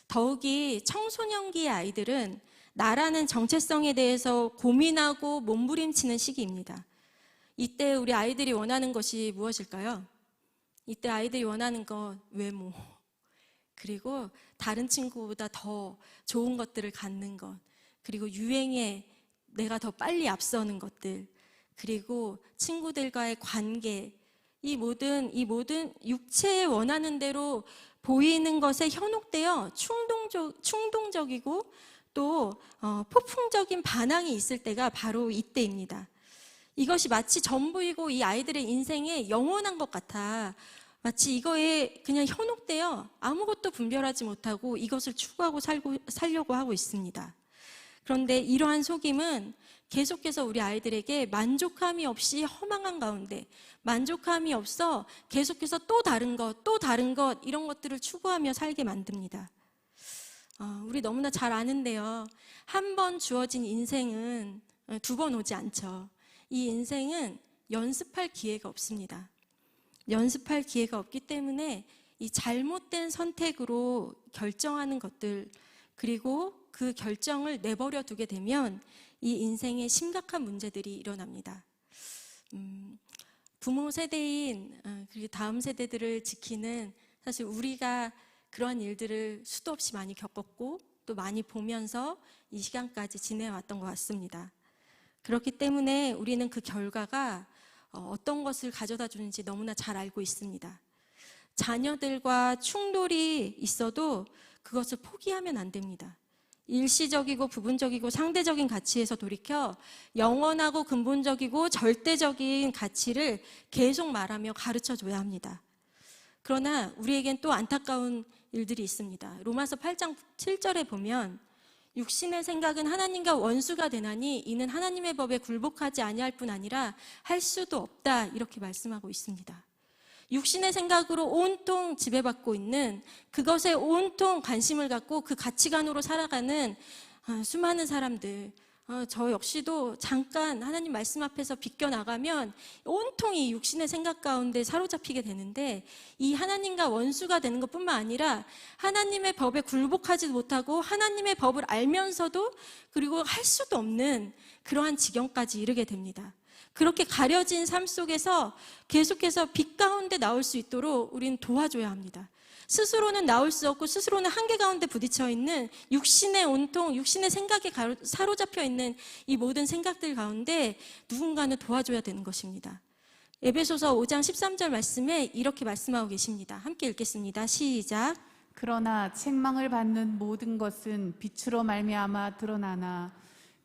더욱이 청소년기의 아이들은 나라는 정체성에 대해서 고민하고 몸부림치는 시기입니다. 이때 우리 아이들이 원하는 것이 무엇일까요? 이때 아이들이 원하는 건 외모, 그리고 다른 친구보다 더 좋은 것들을 갖는 것, 그리고 유행에 내가 더 빨리 앞서는 것들, 그리고 친구들과의 관계, 이 모든 육체에 원하는 대로 보이는 것에 현혹되어 충동적이고 또 폭풍적인 반항이 있을 때가 바로 이때입니다. 이것이 마치 전부이고 이 아이들의 인생에 영원한 것 같아 마치 이거에 그냥 현혹되어 아무것도 분별하지 못하고 이것을 추구하고 살려고 하고 있습니다. 그런데 이러한 속임은 계속해서 우리 아이들에게 만족함이 없이 허망한 가운데, 만족함이 없어 계속해서 또 다른 것 이런 것들을 추구하며 살게 만듭니다. 우리 너무나 잘 아는데요. 한 번 주어진 인생은 두 번 오지 않죠. 이 인생은 연습할 기회가 없습니다. 연습할 기회가 없기 때문에 이 잘못된 선택으로 결정하는 것들, 그리고 그 결정을 내버려 두게 되면 이 인생에 심각한 문제들이 일어납니다. 부모 세대인 그리고 다음 세대들을 지키는, 사실 우리가 그러한 일들을 수도 없이 많이 겪었고 또 많이 보면서 이 시간까지 지내왔던 것 같습니다. 그렇기 때문에 우리는 그 결과가 어떤 것을 가져다 주는지 너무나 잘 알고 있습니다. 자녀들과 충돌이 있어도 그것을 포기하면 안 됩니다. 일시적이고 부분적이고 상대적인 가치에서 돌이켜 영원하고 근본적이고 절대적인 가치를 계속 말하며 가르쳐 줘야 합니다. 그러나 우리에겐 또 안타까운 일들이 있습니다. 로마서 8장 7절에 보면 육신의 생각은 하나님과 원수가 되나니 이는 하나님의 법에 굴복하지 아니할 뿐 아니라 할 수도 없다, 이렇게 말씀하고 있습니다. 육신의 생각으로 온통 지배받고 있는, 그것에 온통 관심을 갖고 그 가치관으로 살아가는 수많은 사람들, 저 역시도 잠깐 하나님 말씀 앞에서 비껴나가면 온통 이 육신의 생각 가운데 사로잡히게 되는데, 이 하나님과 원수가 되는 것뿐만 아니라 하나님의 법에 굴복하지 못하고 하나님의 법을 알면서도 그리고 할 수도 없는 그러한 지경까지 이르게 됩니다. 그렇게 가려진 삶 속에서 계속해서 빛 가운데 나올 수 있도록 우리는 도와줘야 합니다. 스스로는 나올 수 없고 스스로는 한계 가운데 부딪혀 있는 육신의 온통, 육신의 생각에 사로잡혀 있는 이 모든 생각들 가운데 누군가는 도와줘야 되는 것입니다. 에베소서 5장 13절 말씀에 이렇게 말씀하고 계십니다. 함께 읽겠습니다. 시작. 그러나 책망을 받는 모든 것은 빛으로 말미암아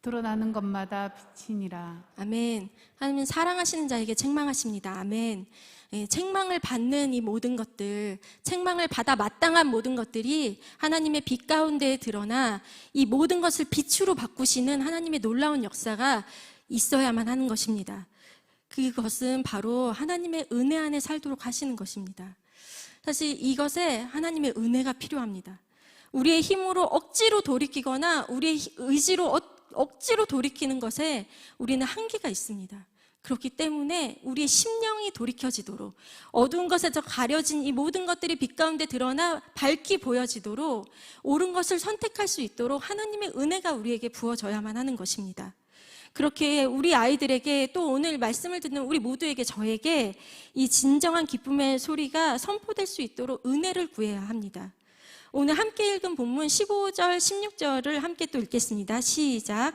드러나는 것마다 빛이니라. 아멘. 하나님은 사랑하시는 자에게 책망하십니다. 아멘. 예, 책망을 받는 이 모든 것들, 책망을 받아 마땅한 모든 것들이 하나님의 빛 가운데에 드러나 이 모든 것을 빛으로 바꾸시는 하나님의 놀라운 역사가 있어야만 하는 것입니다. 그것은 바로 하나님의 은혜 안에 살도록 하시는 것입니다. 사실 이것에 하나님의 은혜가 필요합니다. 우리의 힘으로 억지로 돌이키거나 우리의 의지로 억지로 돌이키는 것에 우리는 한계가 있습니다. 그렇기 때문에 우리의 심령이 돌이켜지도록, 어두운 것에서 가려진 이 모든 것들이 빛 가운데 드러나 밝게 보여지도록, 옳은 것을 선택할 수 있도록 하나님의 은혜가 우리에게 부어져야만 하는 것입니다. 그렇게 우리 아이들에게, 또 오늘 말씀을 듣는 우리 모두에게, 저에게 이 진정한 기쁨의 소리가 선포될 수 있도록 은혜를 구해야 합니다. 오늘 함께 읽은 본문 15절, 16절을 함께 또 읽겠습니다. 시작.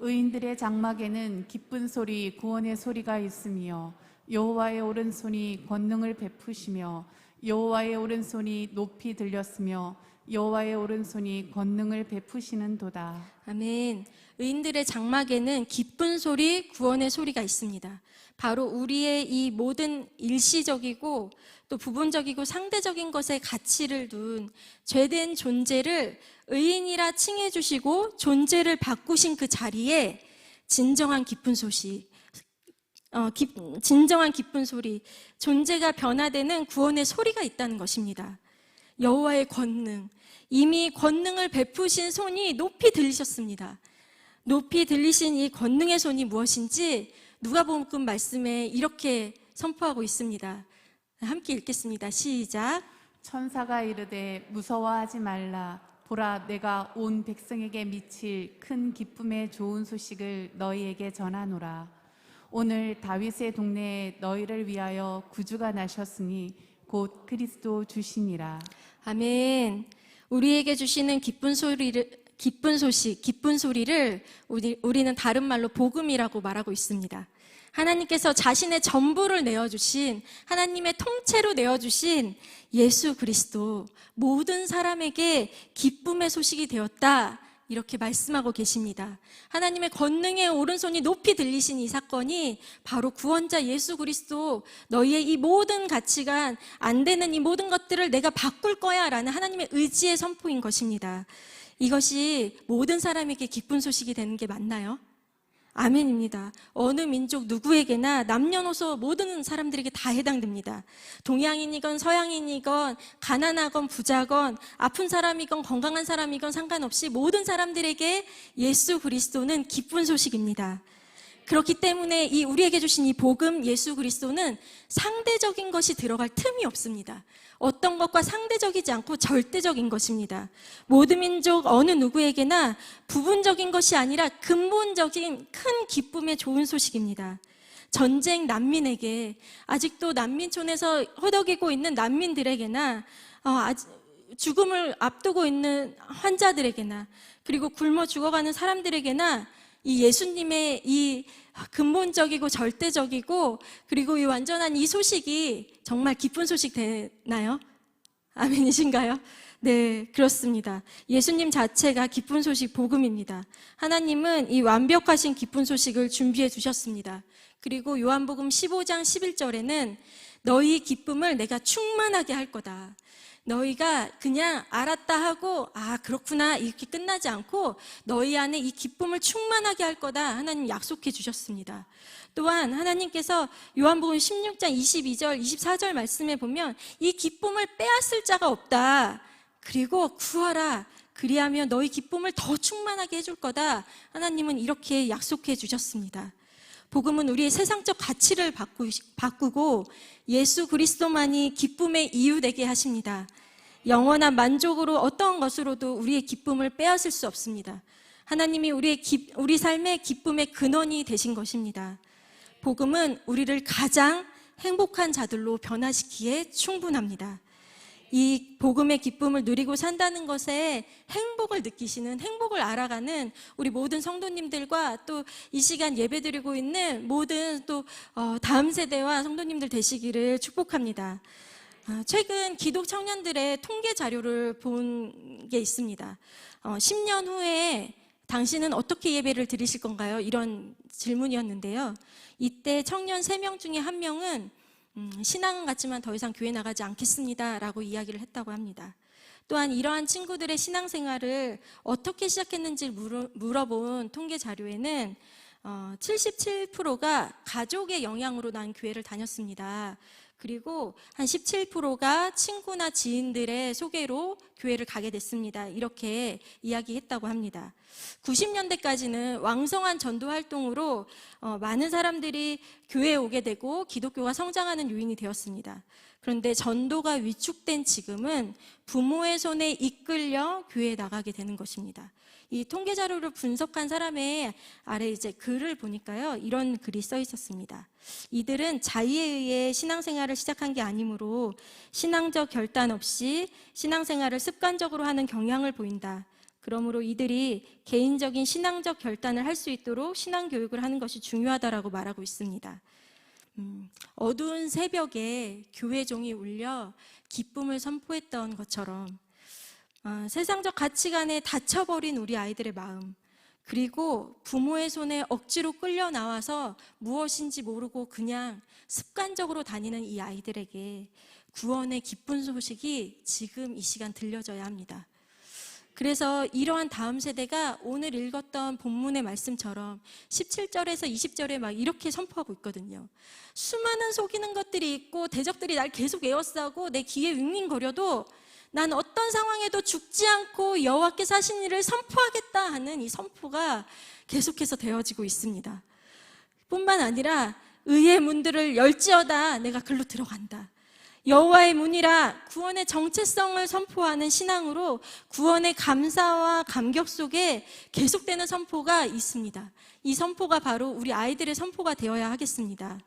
의인들의 장막에는 기쁜 소리, 구원의 소리가 있으며 여호와의 오른손이 권능을 베푸시며 여호와의 오른손이 높이 들렸으며 여호와의 오른손이 권능을 베푸시는도다. 아멘. 의인들의 장막에는 기쁜 소리, 구원의 소리가 있습니다. 바로 우리의 이 모든 일시적이고 또 부분적이고 상대적인 것에 가치를 둔 죄된 존재를 의인이라 칭해 주시고 존재를 바꾸신 그 자리에 진정한 기쁜 소식, 진정한 기쁜 소리, 존재가 변화되는 구원의 소리가 있다는 것입니다. 여호와의 권능, 이미 권능을 베푸신 손이 높이 들리셨습니다. 높이 들리신 이 권능의 손이 무엇인지 누가복음 말씀에 이렇게 선포하고 있습니다. 함께 읽겠습니다. 시작. 천사가 이르되 무서워하지 말라. 보라, 내가 온 백성에게 미칠 큰 기쁨의 좋은 소식을 너희에게 전하노라. 오늘 다윗의 동네에 너희를 위하여 구주가 나셨으니 곧 그리스도 주시니라. 아멘. 우리에게 주시는 기쁜 소식, 기쁜 소리를 우리는 다른 말로 복음이라고 말하고 있습니다. 하나님께서 자신의 전부를 내어주신, 하나님의 통째로 내어주신 예수 그리스도, 모든 사람에게 기쁨의 소식이 되었다, 이렇게 말씀하고 계십니다. 하나님의 권능의 오른손이 높이 들리신 이 사건이 바로 구원자 예수 그리스도, 너희의 이 모든 가치관, 안 되는 이 모든 것들을 내가 바꿀 거야 라는 하나님의 의지의 선포인 것입니다. 이것이 모든 사람에게 기쁜 소식이 되는 게 맞나요? 아멘입니다. 어느 민족 누구에게나 남녀노소 모든 사람들에게 다 해당됩니다. 동양인이건 서양인이건 가난하건 부자건 아픈 사람이건 건강한 사람이건 상관없이 모든 사람들에게 예수 그리스도는 기쁜 소식입니다. 그렇기 때문에 이 우리에게 주신 이 복음 예수 그리스도는 상대적인 것이 들어갈 틈이 없습니다. 어떤 것과 상대적이지 않고 절대적인 것입니다. 모든 민족 어느 누구에게나 부분적인 것이 아니라 근본적인 큰 기쁨의 좋은 소식입니다. 전쟁 난민에게, 아직도 난민촌에서 허덕이고 있는 난민들에게나, 죽음을 앞두고 있는 환자들에게나, 그리고 굶어 죽어가는 사람들에게나 이 예수님의 이 근본적이고 절대적이고 그리고 이 완전한 이 소식이 정말 기쁜 소식 되나요? 아멘이신가요? 네, 그렇습니다. 예수님 자체가 기쁜 소식 복음입니다. 하나님은 이 완벽하신 기쁜 소식을 준비해 두셨습니다. 그리고 요한복음 15장 11절에는 너희 기쁨을 내가 충만하게 할 거다. 너희가 그냥 알았다 하고 그렇구나 이렇게 끝나지 않고 너희 안에 이 기쁨을 충만하게 할 거다 하나님 약속해 주셨습니다. 또한 하나님께서 요한복음 16장 22절 24절 말씀에 보면 이 기쁨을 빼앗을 자가 없다. 그리고 구하라. 그리하면 너희 기쁨을 더 충만하게 해줄 거다. 하나님은 이렇게 약속해 주셨습니다. 복음은 우리의 세상적 가치를 바꾸고 예수 그리스도만이 기쁨의 이유 되게 하십니다. 영원한 만족으로 어떤 것으로도 우리의 기쁨을 빼앗을 수 없습니다. 하나님이 우리 삶의 기쁨의 근원이 되신 것입니다. 복음은 우리를 가장 행복한 자들로 변화시키기에 충분합니다. 이 복음의 기쁨을 누리고 산다는 것에 행복을 느끼시는, 행복을 알아가는 우리 모든 성도님들과 또 이 시간 예배드리고 있는 모든 또 다음 세대와 성도님들 되시기를 축복합니다. 최근 기독 청년들의 통계 자료를 본 게 있습니다. 10년 후에 당신은 어떻게 예배를 드리실 건가요? 이런 질문이었는데요. 이때 청년 3명 중에 1명은 신앙은 같지만 더 이상 교회 나가지 않겠습니다 라고 이야기를 했다고 합니다. 또한 이러한 친구들의 신앙생활을 어떻게 시작했는지 물어본 통계 자료에는 77%가 가족의 영향으로 난 교회를 다녔습니다. 그리고 한 17%가 친구나 지인들의 소개로 교회를 가게 됐습니다. 이렇게 이야기했다고 합니다. 90년대까지는 왕성한 전도 활동으로 많은 사람들이 교회에 오게 되고 기독교가 성장하는 요인이 되었습니다. 그런데 전도가 위축된 지금은 부모의 손에 이끌려 교회에 나가게 되는 것입니다. 이 통계 자료를 분석한 사람의 아래 이제 글을 보니까요, 이런 글이 써 있었습니다. 이들은 자의에 의해 신앙생활을 시작한 게 아니므로 신앙적 결단 없이 신앙생활을 습관적으로 하는 경향을 보인다. 그러므로 이들이 개인적인 신앙적 결단을 할 수 있도록 신앙교육을 하는 것이 중요하다라고 말하고 있습니다. 어두운 새벽에 교회 종이 울려 기쁨을 선포했던 것처럼 세상적 가치관에 닫혀버린 우리 아이들의 마음, 그리고 부모의 손에 억지로 끌려 나와서 무엇인지 모르고 그냥 습관적으로 다니는 이 아이들에게 구원의 기쁜 소식이 지금 이 시간 들려져야 합니다. 그래서 이러한 다음 세대가 오늘 읽었던 본문의 말씀처럼 17절에서 20절에 막 이렇게 선포하고 있거든요. 수많은 속이는 것들이 있고 대적들이 날 계속 에워싸고 내 귀에 윙윙거려도 난 어떤 상황에도 죽지 않고 여호와께서 하신 일을 선포하겠다 하는 이 선포가 계속해서 되어지고 있습니다. 뿐만 아니라 의의 문들을 열지어다 내가 글로 들어간다. 여호와의 문이라 구원의 정체성을 선포하는 신앙으로 구원의 감사와 감격 속에 계속되는 선포가 있습니다. 이 선포가 바로 우리 아이들의 선포가 되어야 하겠습니다.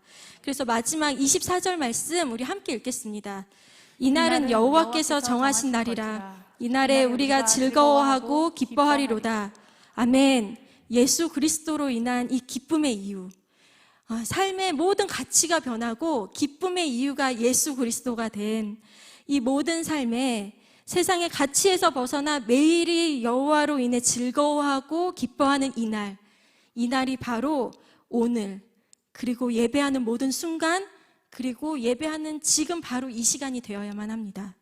그래서 마지막 24절 말씀 우리 함께 읽겠습니다. 이날은 여호와께서 정하신 날이라. 이날에 우리가 즐거워하고 기뻐하리로다. 아멘. 예수 그리스도로 인한 이 기쁨의 이유, 삶의 모든 가치가 변하고 기쁨의 이유가 예수 그리스도가 된 이 모든 삶에 세상의 가치에서 벗어나 매일이 여호와로 인해 즐거워하고 기뻐하는 이날이 바로 오늘, 그리고 예배하는 모든 순간, 그리고 예배하는 지금 바로 이 시간이 되어야만 합니다.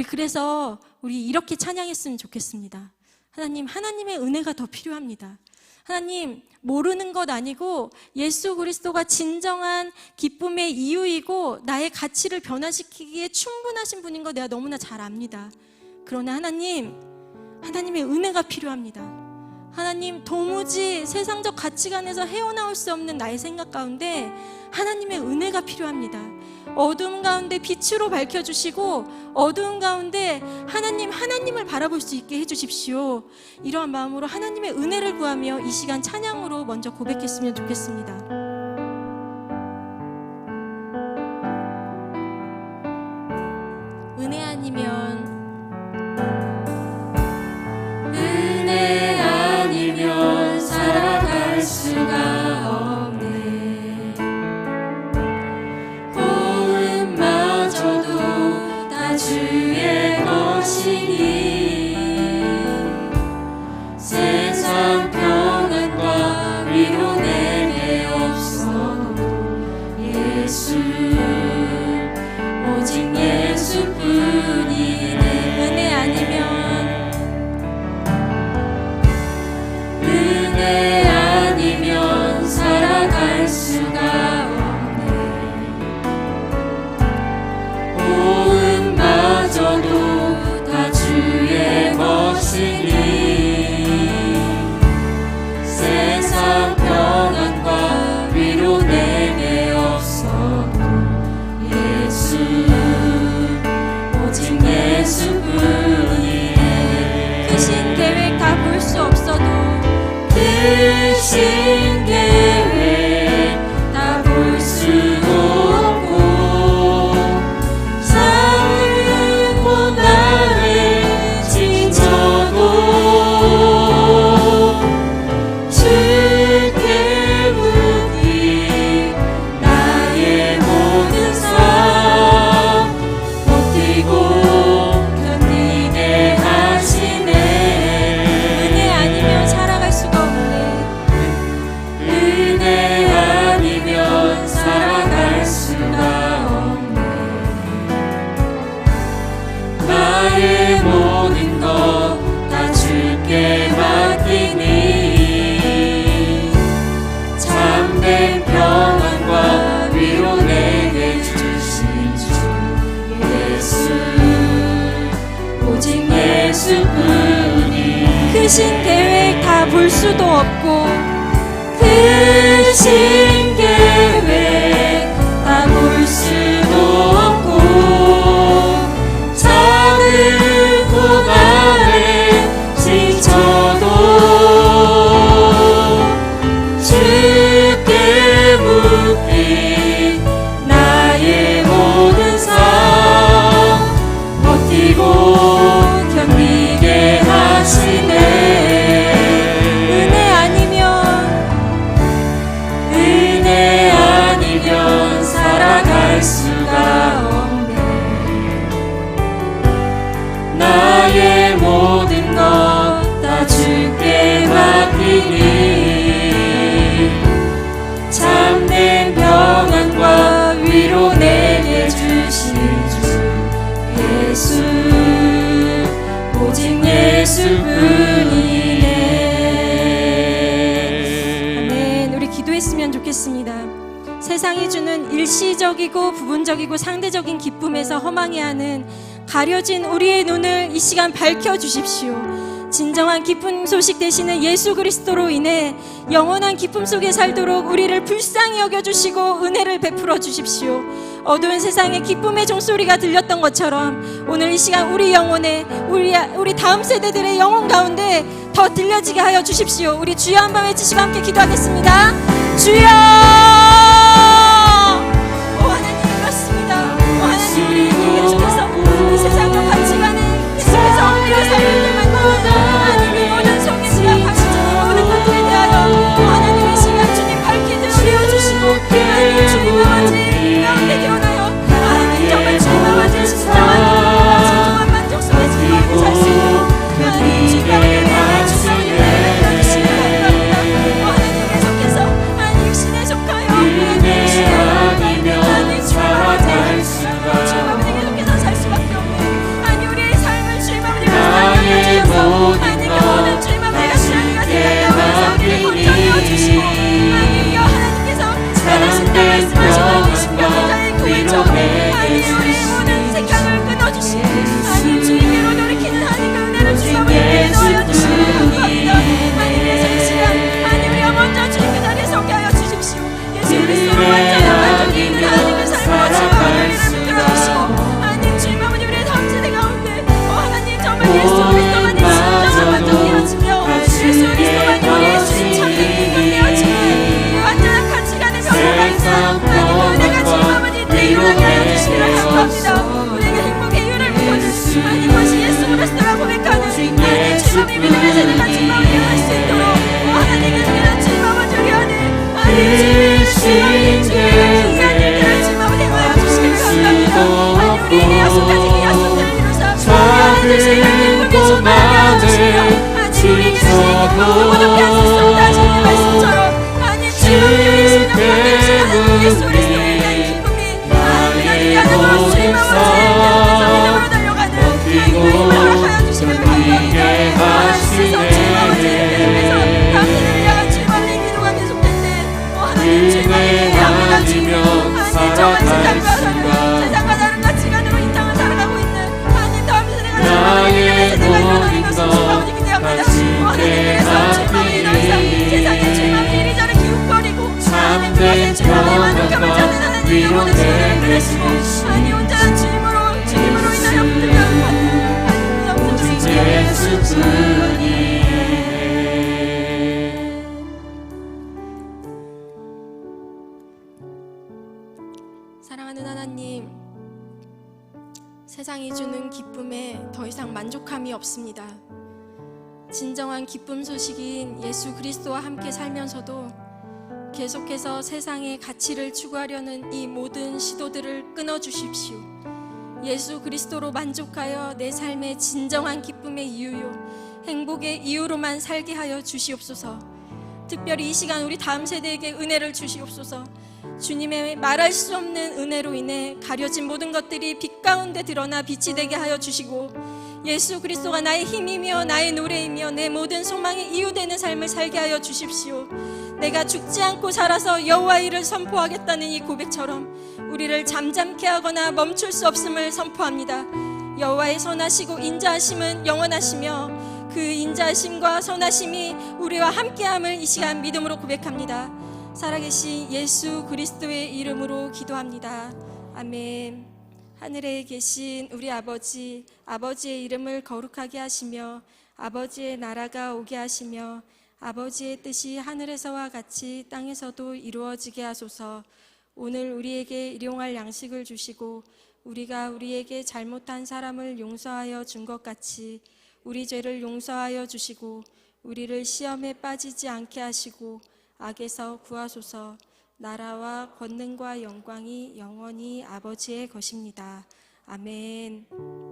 그래서 우리 이렇게 찬양했으면 좋겠습니다. 하나님의 은혜가 더 필요합니다. 하나님, 모르는 것 아니고 예수 그리스도가 진정한 기쁨의 이유이고 나의 가치를 변화시키기에 충분하신 분인 거 내가 너무나 잘 압니다. 그러나 하나님의 은혜가 필요합니다. 하나님, 도무지 세상적 가치관에서 헤어나올 수 없는 나의 생각 가운데 하나님의 은혜가 필요합니다. 어두움 가운데 빛으로 밝혀주시고 어두움 가운데 하나님을 바라볼 수 있게 해주십시오. 이러한 마음으로 하나님의 은혜를 구하며 이 시간 찬양으로 먼저 고백했으면 좋겠습니다. 은혜 아니면 살아갈 수가 없네. 고음마저도 다 주의 것이니 세상 평안과 위로 내게 없어도 예수, 오직 예수뿐이네. 은혜 아니면 살아갈 수가 없네. 고음마저도 다 주의 것이니 세상 평안과 위로 내게 없어도 예수, 오직 예수뿐이네. 크신 계획 다 볼 수 없어도 크신 계획 다 볼 수 없고 삶은 고난을 지쳐도 주께 묻기 나의 모든 삶 크신 계획 다 볼 수도 없고 크신 계획 다 볼 수도 없고 작은 고난에 지쳐도 주께 묻기 나의 모든 삶 버티고 견디게 하시네. 은혜 아니면 살아갈 수가 없네. 나의 모든 것 다 주께 맡기니 참된 평안과 위로 내게 주신 주 예수 오직 예수뿐이네. 아멘. 우리 기도했으면 좋겠습니다. 세상이 주는 일시적이고 부분적이고 상대적인 기쁨에서 허망해하는 가려진 우리의 눈을 이 시간 밝혀주십시오. 진정한 기쁨 소식 되시는 예수 그리스도로 인해 영원한 기쁨 속에 살도록 우리를 불쌍히 여겨주시고 은혜를 베풀어 주십시오. 어두운 세상에 기쁨의 종소리가 들렸던 것처럼 오늘 이 시간 우리 영혼에 우리 다음 세대들의 영혼 가운데 더 들려지게 하여 주십시오. 우리 주여 한번 외치시고 함께 기도하겠습니다. 주여! 오 하나님 그렇습니다. 오 하나님 우리 계속해서 이 세상과 같이 가는 계속해서 우리의 삶을 하나님 모든 속에서와 가시는 모든 것들에 대하여 하나님 이 시간 주님 밝히 들려주시고 하나님 주님 아버지 가운데 태어나요. 하나님 정말 주님 아버지 진정한 만족 속에 진정하게 살 수 있는 하나님 주님 아버지 주님을 해주시기 바랍니다. 하나님 계속해서 하나님 육신에 속하여 하나님 육신에 하나님 살아갈 수가 주님 아버지 계속해서 살 수밖에 없는 하나님 우리의 삶을 주님 아버지 하나님 모든 주님 아버지가 시간이가 되었다고 해서 우리를 건져내어 주시고 하나님이여 하나님께서 살아신다 말씀하시는 이 신명자의 그 외쳐 하나님 우리의 모든 생각을 끊어주시고 하나님 주님께로 돌이키는 하나님의 은혜를 주님 아버지께 넣어여 주시기 감사합니다. 하나님께서 이 시간 하나님 우리가 먼저 주님의 자리에 서게 하여 주십시오. 예수 그리스도로 완전한 만족이 있는 하나님의 삶으로 주님 아버지를 붙들어 주시고 하나님 주님 아버지 우리의 다음 세대 가운데 하나님 정말 예수 그리스도만이 진정한 만족이 되어지며 예수 그리스도만이 우리의 주님 참된 기쁨 되어지며 완전한 가치관의 변화가 있는 하나님 은혜가 주님 아버지 일어나게 하여 주시기를 합니다. 우리에게 행복의 이유를 부여주시고 하나님 것이 예수 그리스도라 고백하는 하나님 주님 아버지 믿음의 세대가 주님 아버지 일어날 수 있도록 하나님께서 주님 아버지 우리 안에 하나님 주님의 인간들을 주님 아버지 행하여 주시기를 감사합니다. 하나님 우리에게 약속하신 이 약속들을 이루사 우리 안에 주시는 기쁨이 충만하게 하여 주시며 하나님 우리에게 주시는 기쁨을 모독해 하실 수 없다 하시는 말씀처럼 하나님 주님 아버지 우리 신령 만드시는 예수 그리스도의 기쁨이 하나님 안으로 주님 아버지 계속해서 믿음으로 달려가는 하나님의 힘을 허락하여 주시길 감사합니다. 하나님께서 주님 아버지 계속해서 당신을 향한 주님 아버지 기도가 계속된대 하나님 주님 아버지 기도합니다. 주님 하나님 정말 세상과 다른 가치관으로 이 땅을 살아가고 있는 하나님 다음 세대가 나의 세대가 일어나는 것을 주님 아버지 기대합니다. 하나님께서 주님 아버지 이런 세상에 주님 아버지 이리저리 기웃거리고 하나님 그것에 주님 아버지 만족감을 찾는 하나님 영혼의 시간을 그러시고 하나님 온전한 주님으로 인하여 붙들려 하나님 예수뿐이 사랑하는 하나님, 세상이 주는 기쁨에 더 이상 만족함이 없습니다. 진정한 기쁨 소식인 예수 그리스도와 함께 살면서도 계속해서 세상의 가치를 추구하려는 이 모든 시도들을 끊어주십시오. 예수 그리스도로 만족하여 내 삶의 진정한 기쁨의 이유요, 행복의 이유로만 살게 하여 주시옵소서. 특별히 이 시간 우리 다음 세대에게 은혜를 주시옵소서. 주님의 말할 수 없는 은혜로 인해 가려진 모든 것들이 빛 가운데 드러나 빛이 되게 하여 주시고 예수 그리스도가 나의 힘이며 나의 노래이며 내 모든 소망의 이유 되는 삶을 살게 하여 주십시오. 내가 죽지 않고 살아서 여호와의 일을 선포하겠다는 이 고백처럼 우리를 잠잠케 하거나 멈출 수 없음을 선포합니다. 여호와의 선하시고 인자하심은 영원하시며 그 인자심과 선하심이 우리와 함께함을 이 시간 믿음으로 고백합니다. 살아계신 예수 그리스도의 이름으로 기도합니다. 아멘. 하늘에 계신 우리 아버지, 아버지의 이름을 거룩하게 하시며 아버지의 나라가 오게 하시며 아버지의 뜻이 하늘에서와 같이 땅에서도 이루어지게 하소서. 오늘 우리에게 일용할 양식을 주시고 우리가 우리에게 잘못한 사람을 용서하여 준 것 같이 우리 죄를 용서하여 주시고 우리를 시험에 빠지지 않게 하시고 악에서 구하소서. 나라와 권능과 영광이 영원히 아버지의 것입니다. 아멘.